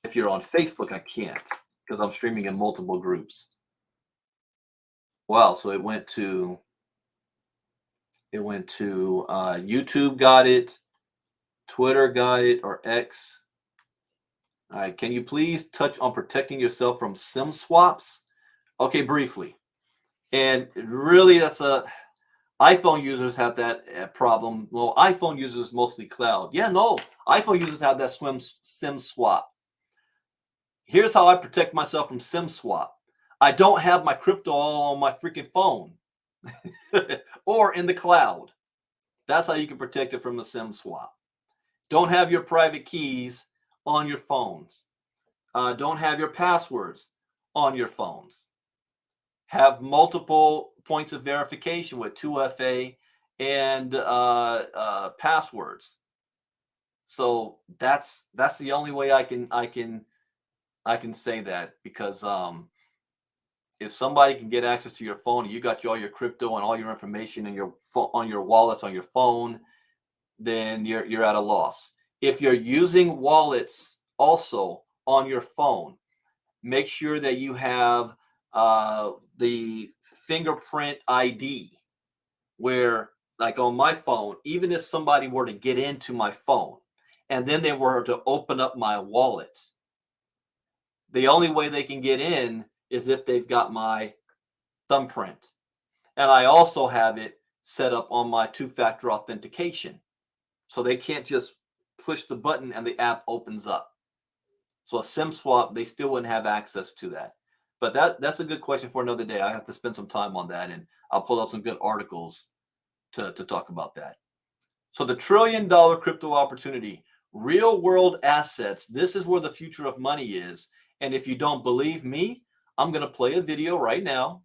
Speaker 1: If you're on Facebook, I can't because I'm streaming in multiple groups. Wow, so it went to YouTube got it, Twitter got it, or X. All right, can you please touch on protecting yourself from SIM swaps? Okay, briefly. And really, that's iPhone users have that problem. Well, iPhone users mostly cloud. Yeah, no, iPhone users have that SIM swap. Here's how I protect myself from SIM swap. I don't have my crypto all on my freaking phone or in the cloud. That's how you can protect it from a SIM swap. Don't have your private keys on your phones. Don't have your passwords on your phones. Have multiple points of verification with 2FA and passwords. So that's the only way I can say that, because if somebody can get access to your phone and you got all your crypto and all your information in your on your wallets on your phone, then you're at a loss. If you're using wallets also on your phone, make sure that you have the fingerprint ID, where, like on my phone, even if somebody were to get into my phone and then they were to open up my wallet, the only way they can get in is if they've got my thumbprint. And I also have it set up on my two-factor authentication. So they can't just push the button and the app opens up. So a SIM swap, they still wouldn't have access to that. But that's a good question for another day. I have to spend some time on that, and I'll pull up some good articles to talk about that. So the $1 trillion crypto opportunity, real world assets, this is where the future of money is. And if you don't believe me, I'm going to play a video right now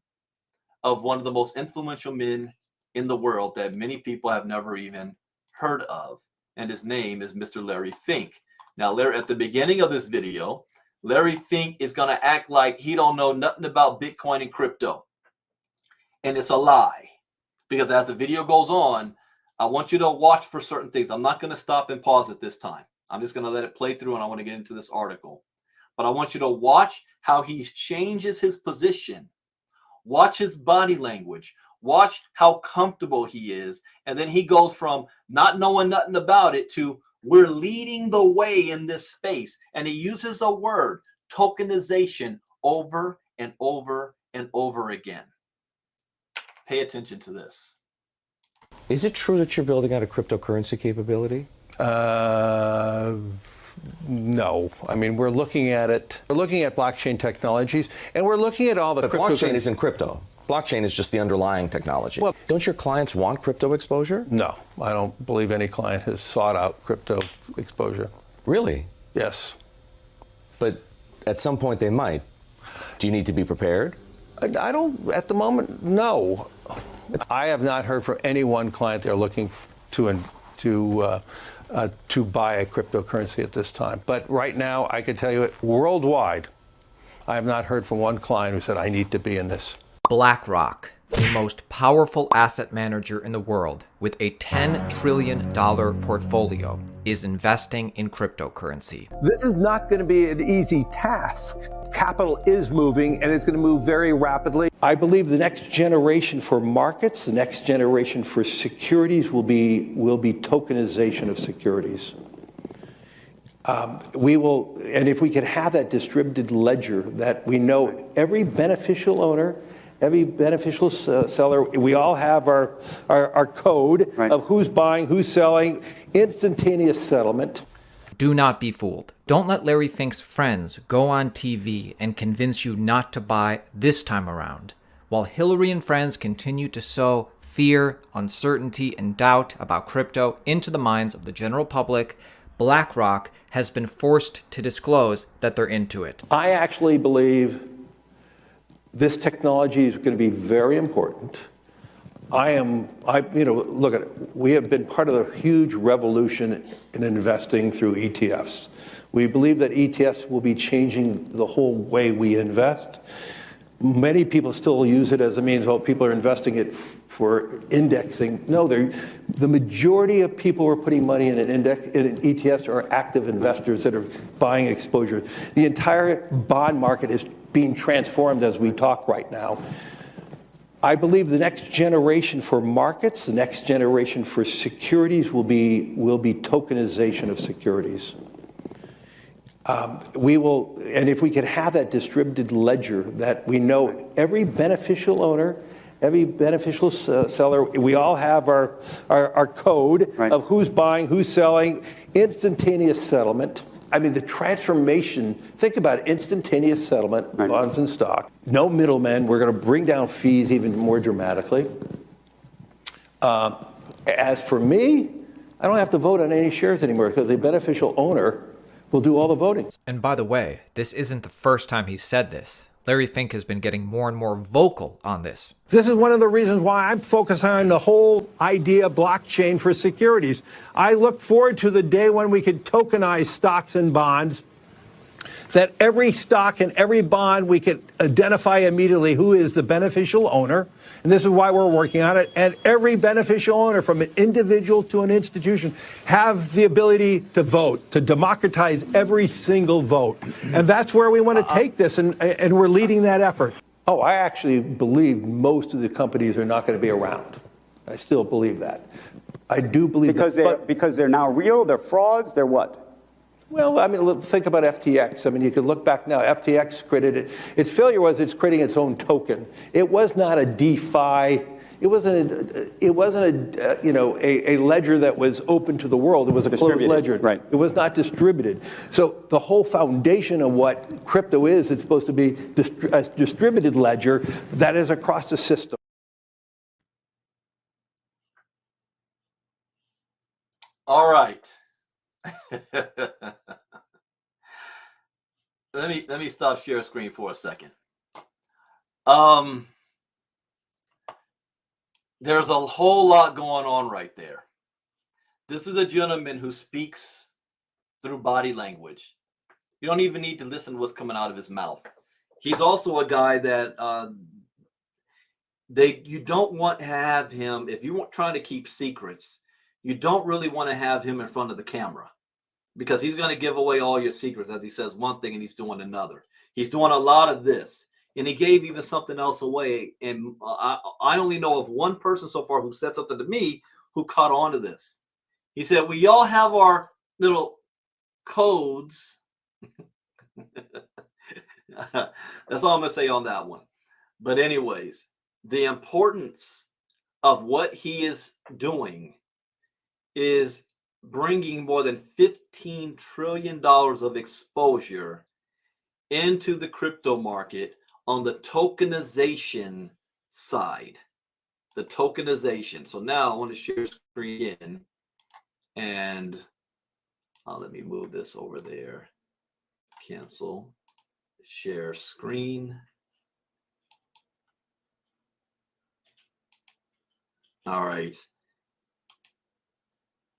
Speaker 1: of one of the most influential men in the world that many people have never even heard of. And his name is Mr. Larry Fink. Now, Larry, at the beginning of this video, Larry Fink is going to act like he don't know nothing about Bitcoin and crypto. And it's a lie. Because as the video goes on, I want you to watch for certain things. I'm not going to stop and pause it this time. I'm just going to let it play through, and I want to get into this article. But I want you to watch how he changes his position. Watch his body language. Watch how comfortable he is. And then he goes from not knowing nothing about it to we're leading the way in this space. And he uses a word, tokenization, over and over and over again. Pay attention to this.
Speaker 4: Is it true that you're building out a cryptocurrency capability?
Speaker 5: No. I mean, we're looking at it. We're looking at blockchain technologies, and we're looking at all the
Speaker 4: But blockchain isn't crypto. Blockchain is just the underlying technology. Well, don't your clients want crypto exposure?
Speaker 5: No. I don't believe any client has sought out crypto exposure.
Speaker 4: Really?
Speaker 5: Yes.
Speaker 4: But at some point they might. Do you need to be prepared?
Speaker 5: I don't, at the moment, no. I have not heard from any one client they're looking to buy a cryptocurrency at this time. But right now, I can tell you it worldwide, I have not heard from one client who said, I need to be in this.
Speaker 6: BlackRock, the most powerful asset manager in the world with a $10 trillion portfolio, is investing in cryptocurrency.
Speaker 7: This is not going to be an easy task. Capital is moving, and it's going to move very rapidly. I believe the next generation for markets, the next generation for securities will be tokenization of securities. We will, and if we can have that distributed ledger that we know every beneficial owner, every beneficial seller, we all have our code of who's buying, who's selling, instantaneous settlement.
Speaker 6: Do not be fooled. Don't let Larry Fink's friends go on TV and convince you not to buy this time around. While Hillary and friends continue to sow fear, uncertainty, and doubt about crypto into the minds of the general public, BlackRock has been forced to disclose that they're into it.
Speaker 7: I actually believe This technology is going to be very important. Look at it. We have been part of a huge revolution in investing through ETFs. We believe that ETFs will be changing the whole way we invest. Many people still use it as a means, well, people are investing it for indexing. No, the majority of people who are putting money in in ETFs are active investors that are buying exposure. The entire bond market is being transformed as we talk right now. I believe the next generation for markets, the next generation for securities will be tokenization of securities. And if we could have that distributed ledger that we know every beneficial owner, every beneficial seller, we all have our code of who's buying, who's selling, instantaneous settlement. I mean, the transformation, think about it, instantaneous settlement, bonds and stock, no middlemen. We're going to bring down fees even more dramatically. As for me, I don't have to vote on any shares anymore because the beneficial owner will do all the voting.
Speaker 6: And by the way, this isn't the first time he's said this. Larry Fink has been getting more and more vocal on this.
Speaker 7: This is one of the reasons why I'm focusing on the whole idea of blockchain for securities. I look forward to the day when we could tokenize stocks and bonds, that every stock and every bond we could identify immediately who is the beneficial owner. And this is why we're working on it. And every beneficial owner, from an individual to an institution, have the ability to vote, to democratize every single vote. And that's where we want to take this, and we're leading that effort. Oh, I actually believe most of the companies are not going to be around. I still believe that. I do believe
Speaker 8: because they're now real, they're frauds, they're what?
Speaker 7: Well, I mean, think about FTX. I mean, you could look back now. FTX created it. Its failure was it's creating its own token. It was not a DeFi. It wasn't a ledger that was open to the world. It was a closed ledger.
Speaker 8: Right.
Speaker 7: It was not distributed. So the whole foundation of what crypto is, it's supposed to be a distributed ledger that is across the system.
Speaker 1: All right. Let me stop share screen for a second. There's a whole lot going on right there. This is a gentleman who speaks through body language. You don't even need to listen to what's coming out of his mouth. He's also a guy that you don't want to have him, if you're trying to keep secrets, you don't really want to have him in front of the camera, because he's going to give away all your secrets as he says one thing and he's doing another. He's doing a lot of this. And he gave even something else away. And I only know of one person so far who said something to me who caught on to this. He said, we all have our little codes. That's all I'm going to say on that one. But anyways, the importance of what he is doing is bringing more than $15 trillion of exposure into the crypto market on the tokenization side. The tokenization. So now I want to share screen again. And let me move this over there. Cancel. Share screen. All right.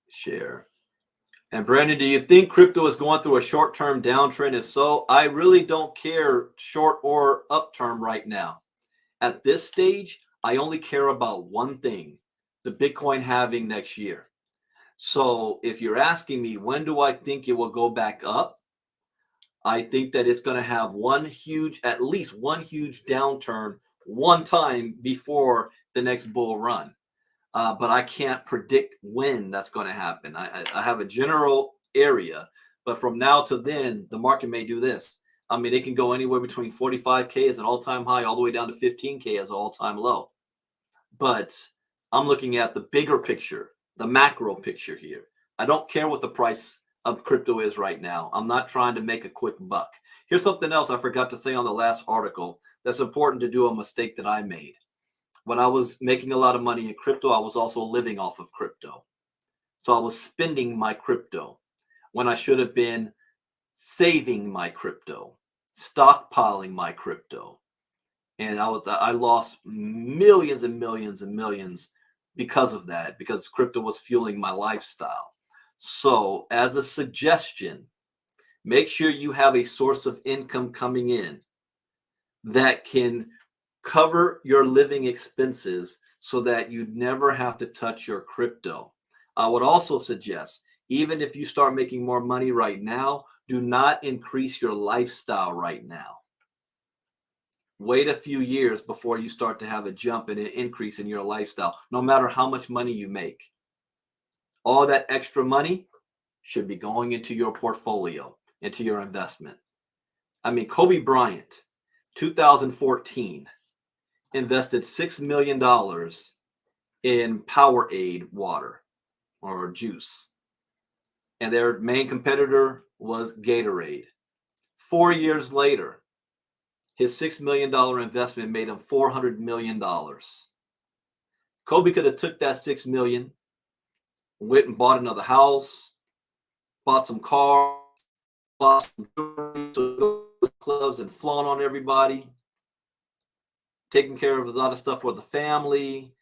Speaker 1: Share. And Brandon, do you think crypto is going through a short-term downtrend? If so, I really don't care short or upturn right now. At this stage, I only care about one thing, the Bitcoin halving next year. So if you're asking me, when do I think it will go back up? I think that it's going to have at least one huge downturn one time before the next bull run. But I can't predict when that's going to happen. I have a general area, but from now to then, the market may do this. I mean, it can go anywhere between 45K as an all-time high all the way down to 15K as an all-time low. But I'm looking at the bigger picture, the macro picture here. I don't care what the price of crypto is right now. I'm not trying to make a quick buck. Here's something else I forgot to say on the last article that's important to do, a mistake that I made. When I was making a lot of money in crypto, I was also living off of crypto. So I was spending my crypto when I should have been saving my crypto, stockpiling my crypto. And I lost millions and millions and millions because of that, because crypto was fueling my lifestyle. So as a suggestion, make sure you have a source of income coming in that can cover your living expenses so that you never have to touch your crypto. I would also suggest, even if you start making more money right now, do not increase your lifestyle right now. Wait a few years before you start to have a jump and an increase in your lifestyle, no matter how much money you make. All that extra money should be going into your portfolio, into your investment. I mean, Kobe Bryant, 2014, invested $6 million in Powerade water or juice. And their main competitor was Gatorade. 4 years later, his $6 million investment made him $400 million. Kobe could have took that $6 million, went and bought another house, bought some cars, bought some jewelry, clubs, and flown on everybody, taking care of a lot of stuff with the family.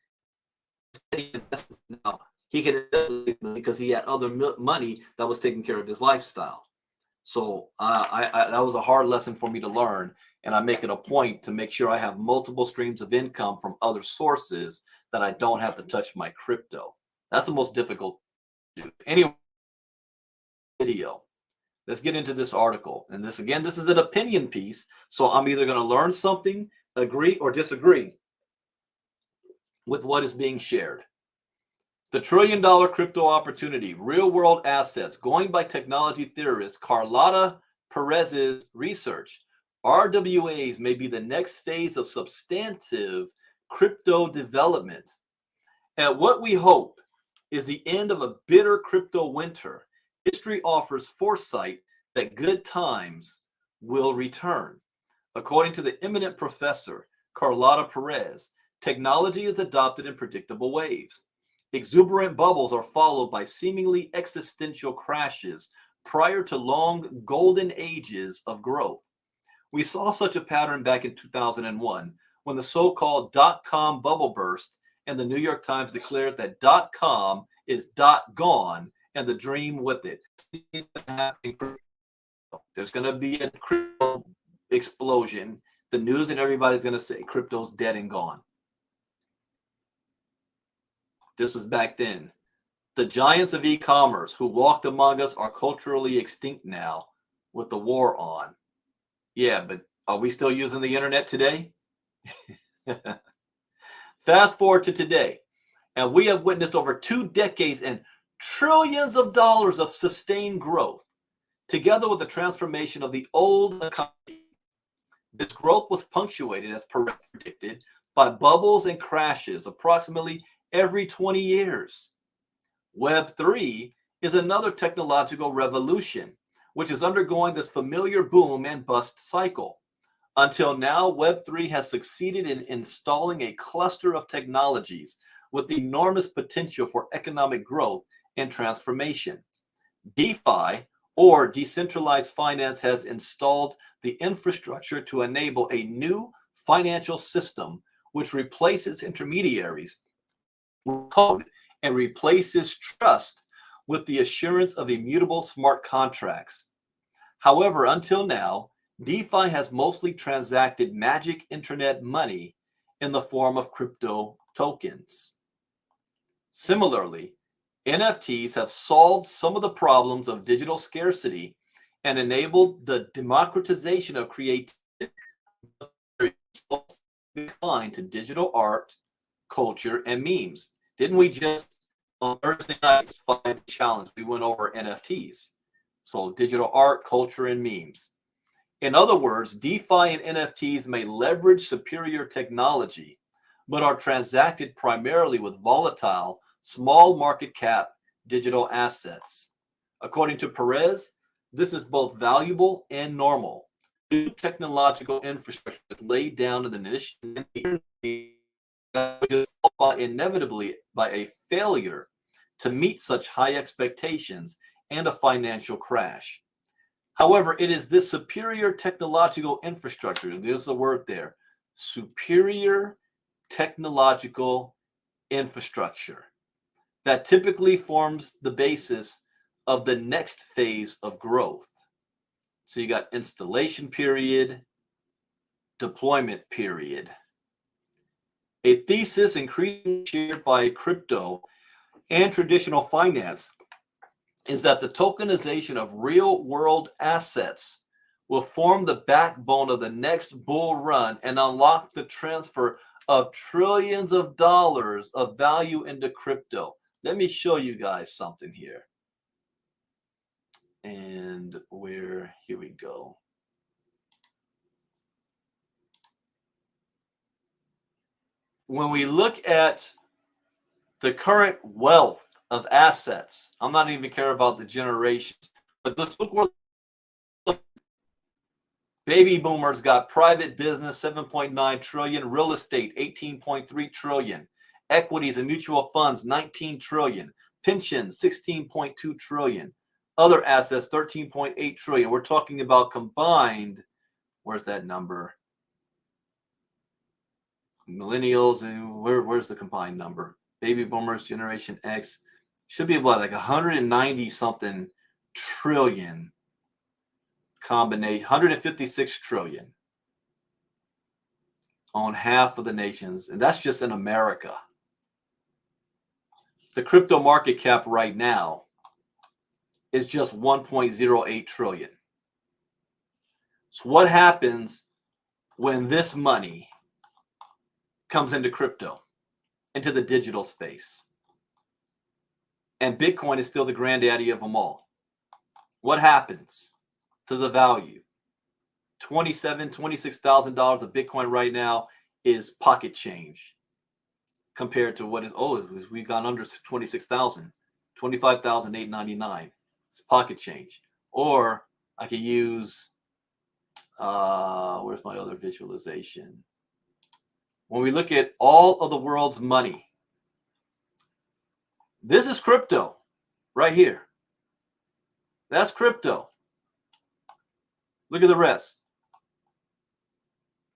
Speaker 1: Now, he can invest because he had other money that was taking care of his lifestyle. So that was a hard lesson for me to learn. And I make it a point to make sure I have multiple streams of income from other sources that I don't have to touch my crypto. That's the most difficult to do. Anyway, video. Let's get into this article. And this is an opinion piece. So I'm either going to learn something, agree, or disagree with what is being shared. The trillion-dollar crypto opportunity, real-world assets, going by technology theorist Carlotta Perez's research, RWAs may be the next phase of substantive crypto development. And what we hope is the end of a bitter crypto winter. History offers foresight that good times will return. According to the eminent professor Carlotta Perez, technology is adopted in predictable waves. Exuberant bubbles are followed by seemingly existential crashes prior to long golden ages of growth. We saw such a pattern back in 2001 when the so-called dot-com bubble burst and the New York Times declared that dot-com is gone and the dream with it. There's going to be a crypto explosion. The news and everybody's going to say crypto's dead and gone. This was back then. The giants of e-commerce who walked among us are culturally extinct now with the war on. Yeah, but are we still using the internet today? Fast forward to today, and we have witnessed over 2 decades and trillions of dollars of sustained growth, together with the transformation of the old economy. This growth was punctuated, as Perez predicted, by bubbles and crashes approximately every 20 years. Web3 is another technological revolution, which is undergoing this familiar boom and bust cycle. Until now, Web3 has succeeded in installing a cluster of technologies with enormous potential for economic growth and transformation. DeFi, or decentralized finance, has installed the infrastructure to enable a new financial system which replaces intermediaries with code and replaces trust with the assurance of immutable smart contracts. However, until now, DeFi has mostly transacted magic internet money in the form of crypto tokens. Similarly, NFTs have solved some of the problems of digital scarcity and enabled the democratization of creativity, decline to digital art, culture, and memes. Didn't we just on Thursday night's Find Challenge, we went over NFTs? So digital art, culture, and memes. In other words, DeFi and NFTs may leverage superior technology, but are transacted primarily with volatile, small market cap digital assets. According to Perez, this is both valuable and normal. New technological infrastructure is laid down in the initial inevitably by a failure to meet such high expectations and a financial crash. However, it is this superior technological infrastructure, there's the word there, superior technological infrastructure that typically forms the basis of the next phase of growth. So you got installation period, deployment period. A thesis increasingly shared by crypto and traditional finance is that the tokenization of real-world assets will form the backbone of the next bull run and unlock the transfer of trillions of dollars of value into crypto. Let me show you guys something here. And here we go. When we look at the current wealth of assets, I'm not even care about the generations, but let's look where baby boomers got private business, 7.9 trillion, real estate, 18.3 trillion, equities and mutual funds, 19 trillion, pensions, 16.2 trillion, other assets, 13.8 trillion. We're talking about combined, where's that number? Millennials, and where's the combined number? Baby boomers, Generation X, should be about like 190 something trillion combination, 156 trillion on half of the nations, and that's just in America. The crypto market cap right now is just 1.08 trillion. So what happens when this money comes into crypto, into the digital space? And Bitcoin is still the granddaddy of them all. What happens to the value? $27,000, $26,000 of Bitcoin right now is pocket change compared to what is, we've gone under 26,000, 25,899. It's pocket change. Or I could use, where's my other visualization? When we look at all of the world's money, this is crypto right here. That's crypto. Look at the rest.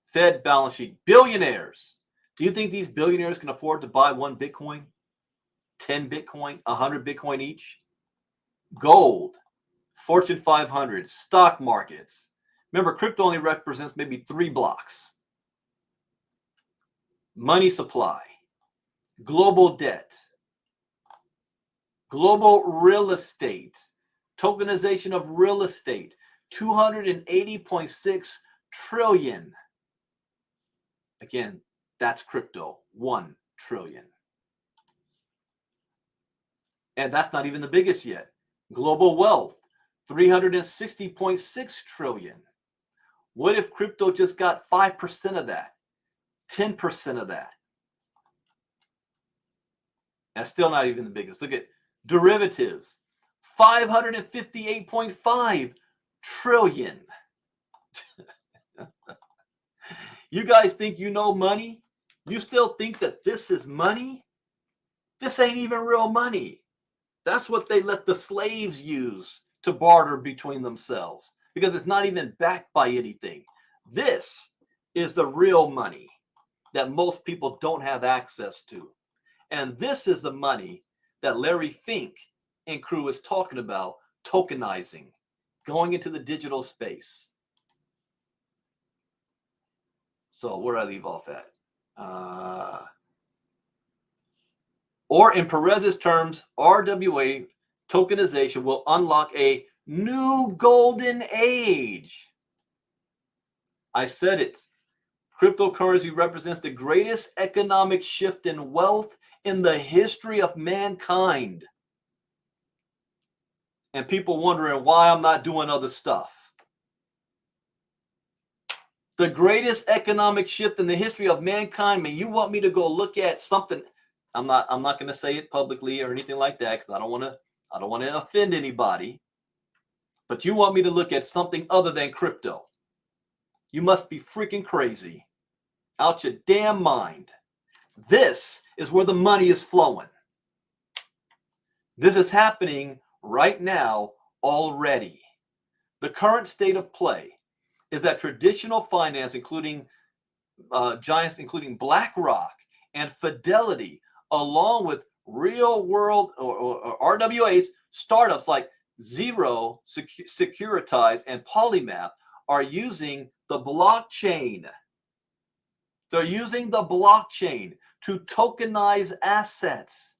Speaker 1: Fed balance sheet, billionaires. Do you think these billionaires can afford to buy 1 Bitcoin, 10 Bitcoin, 100 Bitcoin each? Gold, Fortune 500, stock markets. Remember, crypto only represents maybe 3 blocks. Money supply, global debt, global real estate, tokenization of real estate, 280.6 trillion. Again, that's crypto, 1 trillion. And that's not even the biggest yet. Global wealth, 360.6 trillion. What if crypto just got 5% of that, 10% of that? That's still not even the biggest. Look at derivatives, 558.5 trillion. You guys think you know money? You still think that this is money? This ain't even real money. That's what they let the slaves use to barter between themselves because it's not even backed by anything. This is the real money that most people don't have access to. And this is the money that Larry Fink and crew is talking about tokenizing, going into the digital space. So where do I leave off at? Or in Perez's terms, RWA tokenization will unlock a new golden age. I said it. Cryptocurrency represents the greatest economic shift in wealth in the history of mankind. And people wondering why I'm not doing other stuff. The greatest economic shift in the history of mankind. Man, you want me to go look at something? I'm not going to say it publicly or anything like that because I don't want to offend anybody. But you want me to look at something other than crypto? You must be freaking crazy. Out your damn mind. This is where the money is flowing. This is happening right now already. The current state of play is that traditional finance, including giants including BlackRock and Fidelity, along with real world or RWAs, startups like Zero, Securitize, and Polymath are using the blockchain. They're using the blockchain to tokenize assets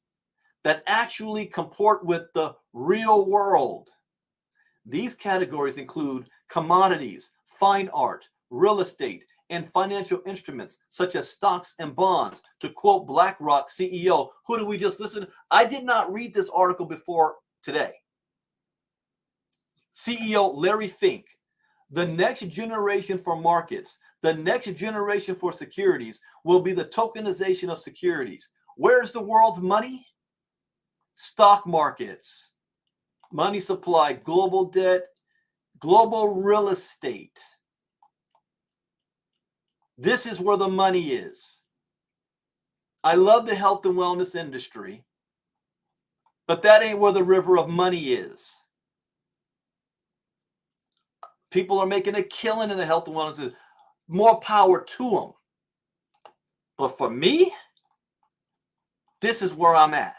Speaker 1: that actually comport with the real world. These categories include commodities, fine art, real estate, and financial instruments such as stocks and bonds. To quote BlackRock CEO, who did we just listen to? I did not read this article before today. CEO Larry Fink, the next generation for markets, the next generation for securities will be the tokenization of securities. Where's the world's money? Stock markets, money supply, global debt, global real estate. This is where the money is. I love the health and wellness industry, but that ain't where the river of money is. People are making a killing in the health and wellness industry. More power to them. But for me, this is where I'm at.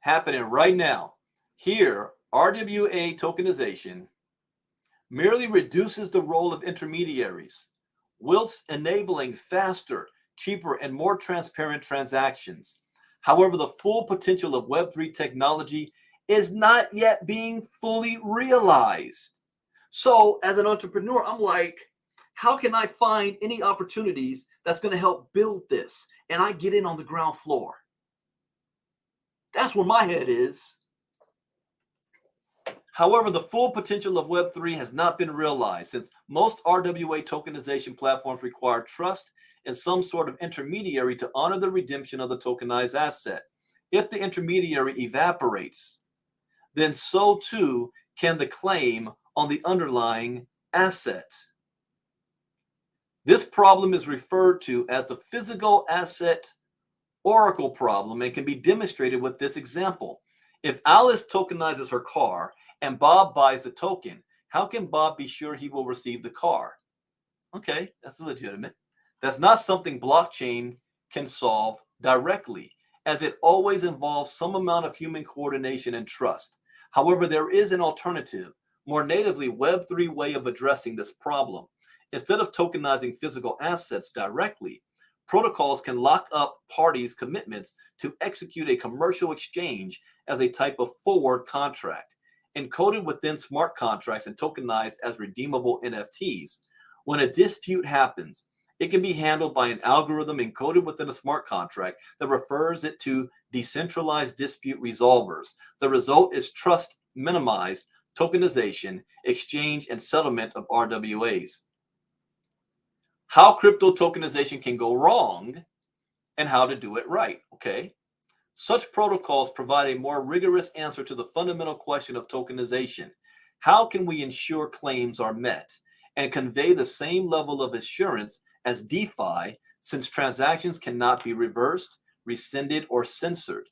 Speaker 1: Happening right now. Here, RWA tokenization merely reduces the role of intermediaries, whilst enabling faster, cheaper, and more transparent transactions. However, the full potential of Web3 technology is not yet being fully realized. So, as an entrepreneur, I'm like, how can I find any opportunities that's going to help build this? And I get in on the ground floor. That's where my head is. However, the full potential of Web3 has not been realized, since most RWA tokenization platforms require trust and some sort of intermediary to honor the redemption of the tokenized asset. If the intermediary evaporates, then so too can the claim on the underlying asset. This problem is referred to as the physical asset oracle problem and can be demonstrated with this example. If Alice tokenizes her car and Bob buys the token, how can Bob be sure he will receive the car? Okay, that's legitimate. That's not something blockchain can solve directly, as it always involves some amount of human coordination and trust. However, there is an alternative, more natively Web3 way of addressing this problem. Instead of tokenizing physical assets directly, protocols can lock up parties' commitments to execute a commercial exchange as a type of forward contract, encoded within smart contracts and tokenized as redeemable NFTs. When a dispute happens, it can be handled by an algorithm encoded within a smart contract that refers it to decentralized dispute resolvers. The result is trust minimized tokenization, exchange, and settlement of RWAs. How crypto tokenization can go wrong and how to do it right, okay? Such protocols provide a more rigorous answer to the fundamental question of tokenization. How can we ensure claims are met and convey the same level of assurance as DeFi, since transactions cannot be reversed, rescinded, or censored?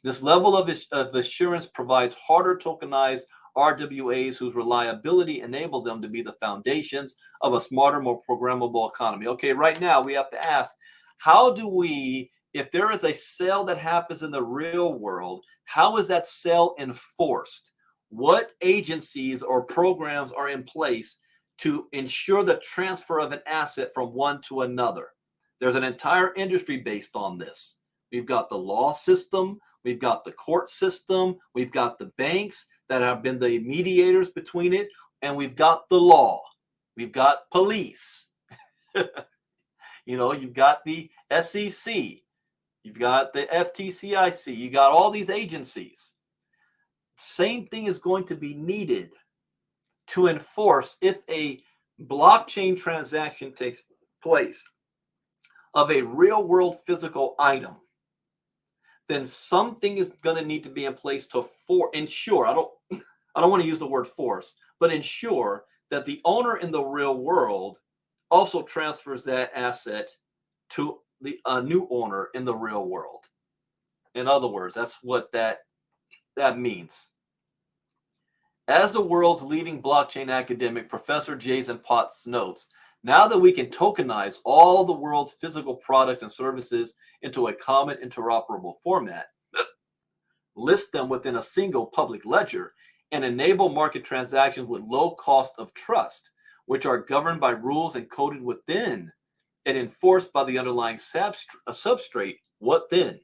Speaker 1: This level of assurance provides harder tokenized RWAs whose reliability enables them to be the foundations of a smarter, more programmable economy. Okay, right now we have to ask, how do we, if there is a sale that happens in the real world, how is that sale enforced? What agencies or programs are in place to ensure the transfer of an asset from one to another? There's an entire industry based on this. We've got the law system, we've got the court system, we've got the banks that have been the mediators between it, and we've got the law. We've got police. You've got the SEC. You've got the FTCIC. You got all these agencies. Same thing is going to be needed to enforce if a blockchain transaction takes place of a real world physical item. Then something is going to need to be in place to ensure, I don't want to use the word force, but ensure that the owner in the real world also transfers that asset to the new owner in the real world. In other words, that's what that means. As the world's leading blockchain academic, Professor Jason Potts notes, now that we can tokenize all the world's physical products and services into a common interoperable format, list them within a single public ledger, and enable market transactions with low cost of trust, which are governed by rules encoded within and enforced by the underlying substrate, what then?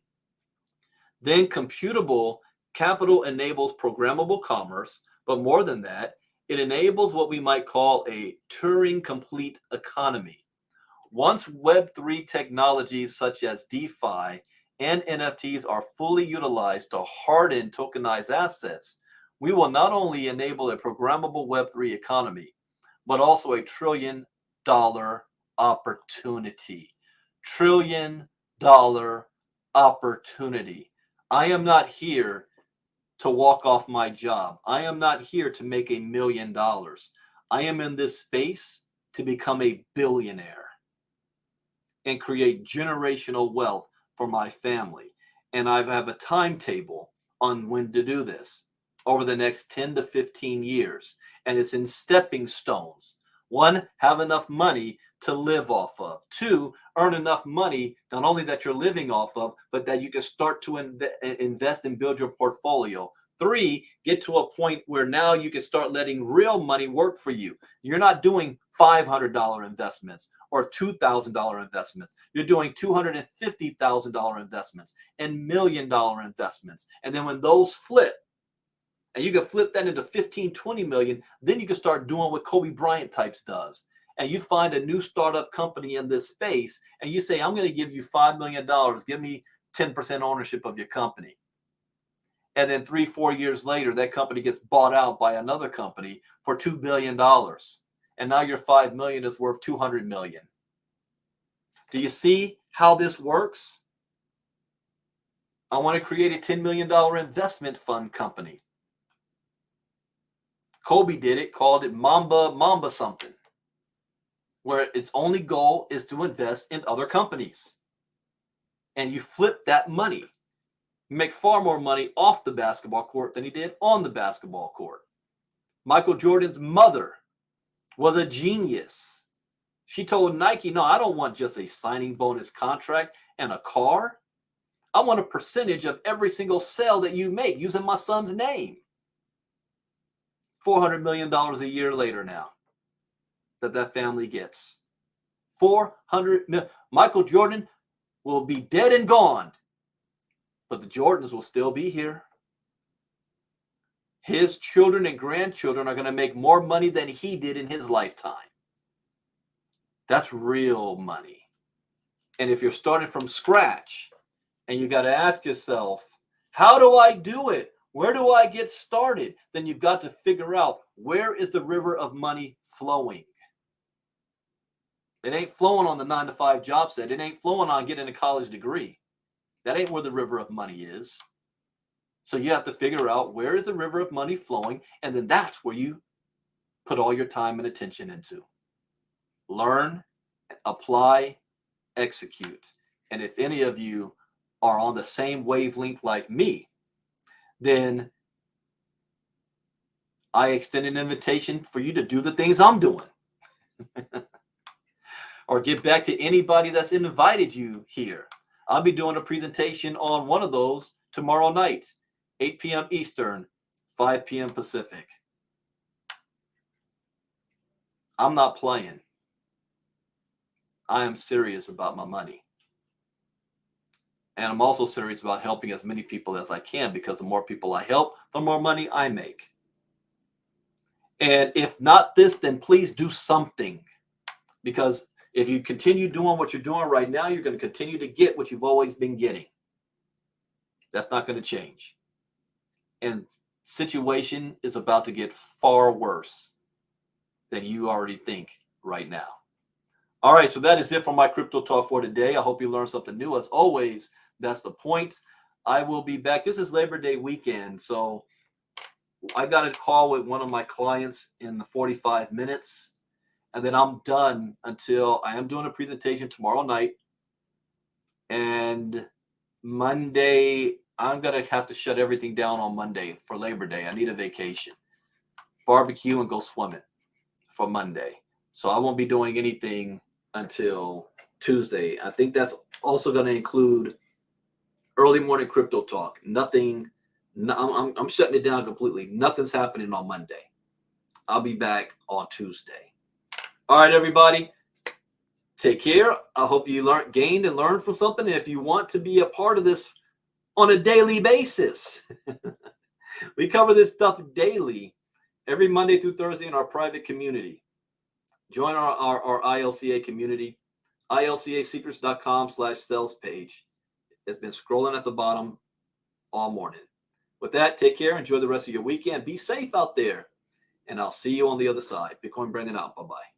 Speaker 1: Then computable capital enables programmable commerce, but more than that, it enables what we might call a Turing-complete economy. Once Web3 technologies such as DeFi and NFTs are fully utilized to harden tokenized assets, we will not only enable a programmable Web3 economy, but also a $1 trillion opportunity. $1 trillion opportunity. I am not here to walk off my job. I am not here to make $1 million. I am in this space to become a billionaire and create generational wealth for my family. And I have a timetable on when to do this over the next 10 to 15 years. And it's in stepping stones. 1, have enough money to live off of. 2, earn enough money, not only that you're living off of, but that you can start to invest and build your portfolio. 3, get to a point where now you can start letting real money work for you. You're not doing $500 investments or $2,000 investments. You're doing $250,000 investments and $1 million investments. And then when those flip, and you can flip that into 15, 20 million, then you can start doing what Kobe Bryant types does. And you find a new startup company in this space, and you say, I'm going to give you $5 million. Give me 10% ownership of your company. And then 3-4 years later, that company gets bought out by another company for $2 billion. And now your $5 million is worth $200 million. Do you see how this works? I want to create a $10 million investment fund company. Kobe did it, called it Mamba something, where its only goal is to invest in other companies. And you flip that money. You make far more money off the basketball court than he did on the basketball court. Michael Jordan's mother was a genius. She told Nike, no, I don't want just a signing bonus contract and a car. I want a percentage of every single sale that you make using my son's name. $400 million a year later now that family gets. 400 million. Michael Jordan will be dead and gone, but the Jordans will still be here. His children and grandchildren are going to make more money than he did in his lifetime. That's real money. And if you're starting from scratch and you got to ask yourself, how do I do it? Where do I get started? Then you've got to figure out, where is the river of money flowing? It ain't flowing on the 9-to-5 job set. It ain't flowing on getting a college degree. That ain't where the river of money is. So you have to figure out, where is the river of money flowing? And then that's where you put all your time and attention into. Learn, apply, execute. And if any of you are on the same wavelength like me, then I extend an invitation for you to do the things I'm doing. Or get back to anybody that's invited you here. I'll be doing a presentation on one of those tomorrow night, 8 p.m. Eastern, 5 p.m. Pacific. I'm not playing. I am serious about my money. And I'm also serious about helping as many people as I can, because the more people I help, the more money I make. And if not this, then please do something. Because if you continue doing what you're doing right now, you're going to continue to get what you've always been getting. That's not going to change. And situation is about to get far worse than you already think right now. All right, so that is it for my crypto talk for today. I hope you learned something new. As always, that's the point. I will be back. This is Labor Day weekend, so I got a call with one of my clients in the 45 minutes, and then I'm done until I am doing a presentation tomorrow night. And Monday, I'm going to have to shut everything down on Monday for Labor Day. I need a vacation. barbecue and go swimming for Monday. So I won't be doing anything until Tuesday. I think that's also going to include early morning crypto talk. Nothing. I'm shutting it down completely. Nothing's happening on Monday. I'll be back on Tuesday. All right, everybody. Take care. I hope you gained and learned from something. And if you want to be a part of this on a daily basis, we cover this stuff daily, every Monday through Thursday in our private community. Join our ILCA community, ilcasecrets.com/sales page. It's been scrolling at the bottom all morning. With that, take care. Enjoy the rest of your weekend. Be safe out there. And I'll see you on the other side. Bitcoin Brandon out. Bye-bye.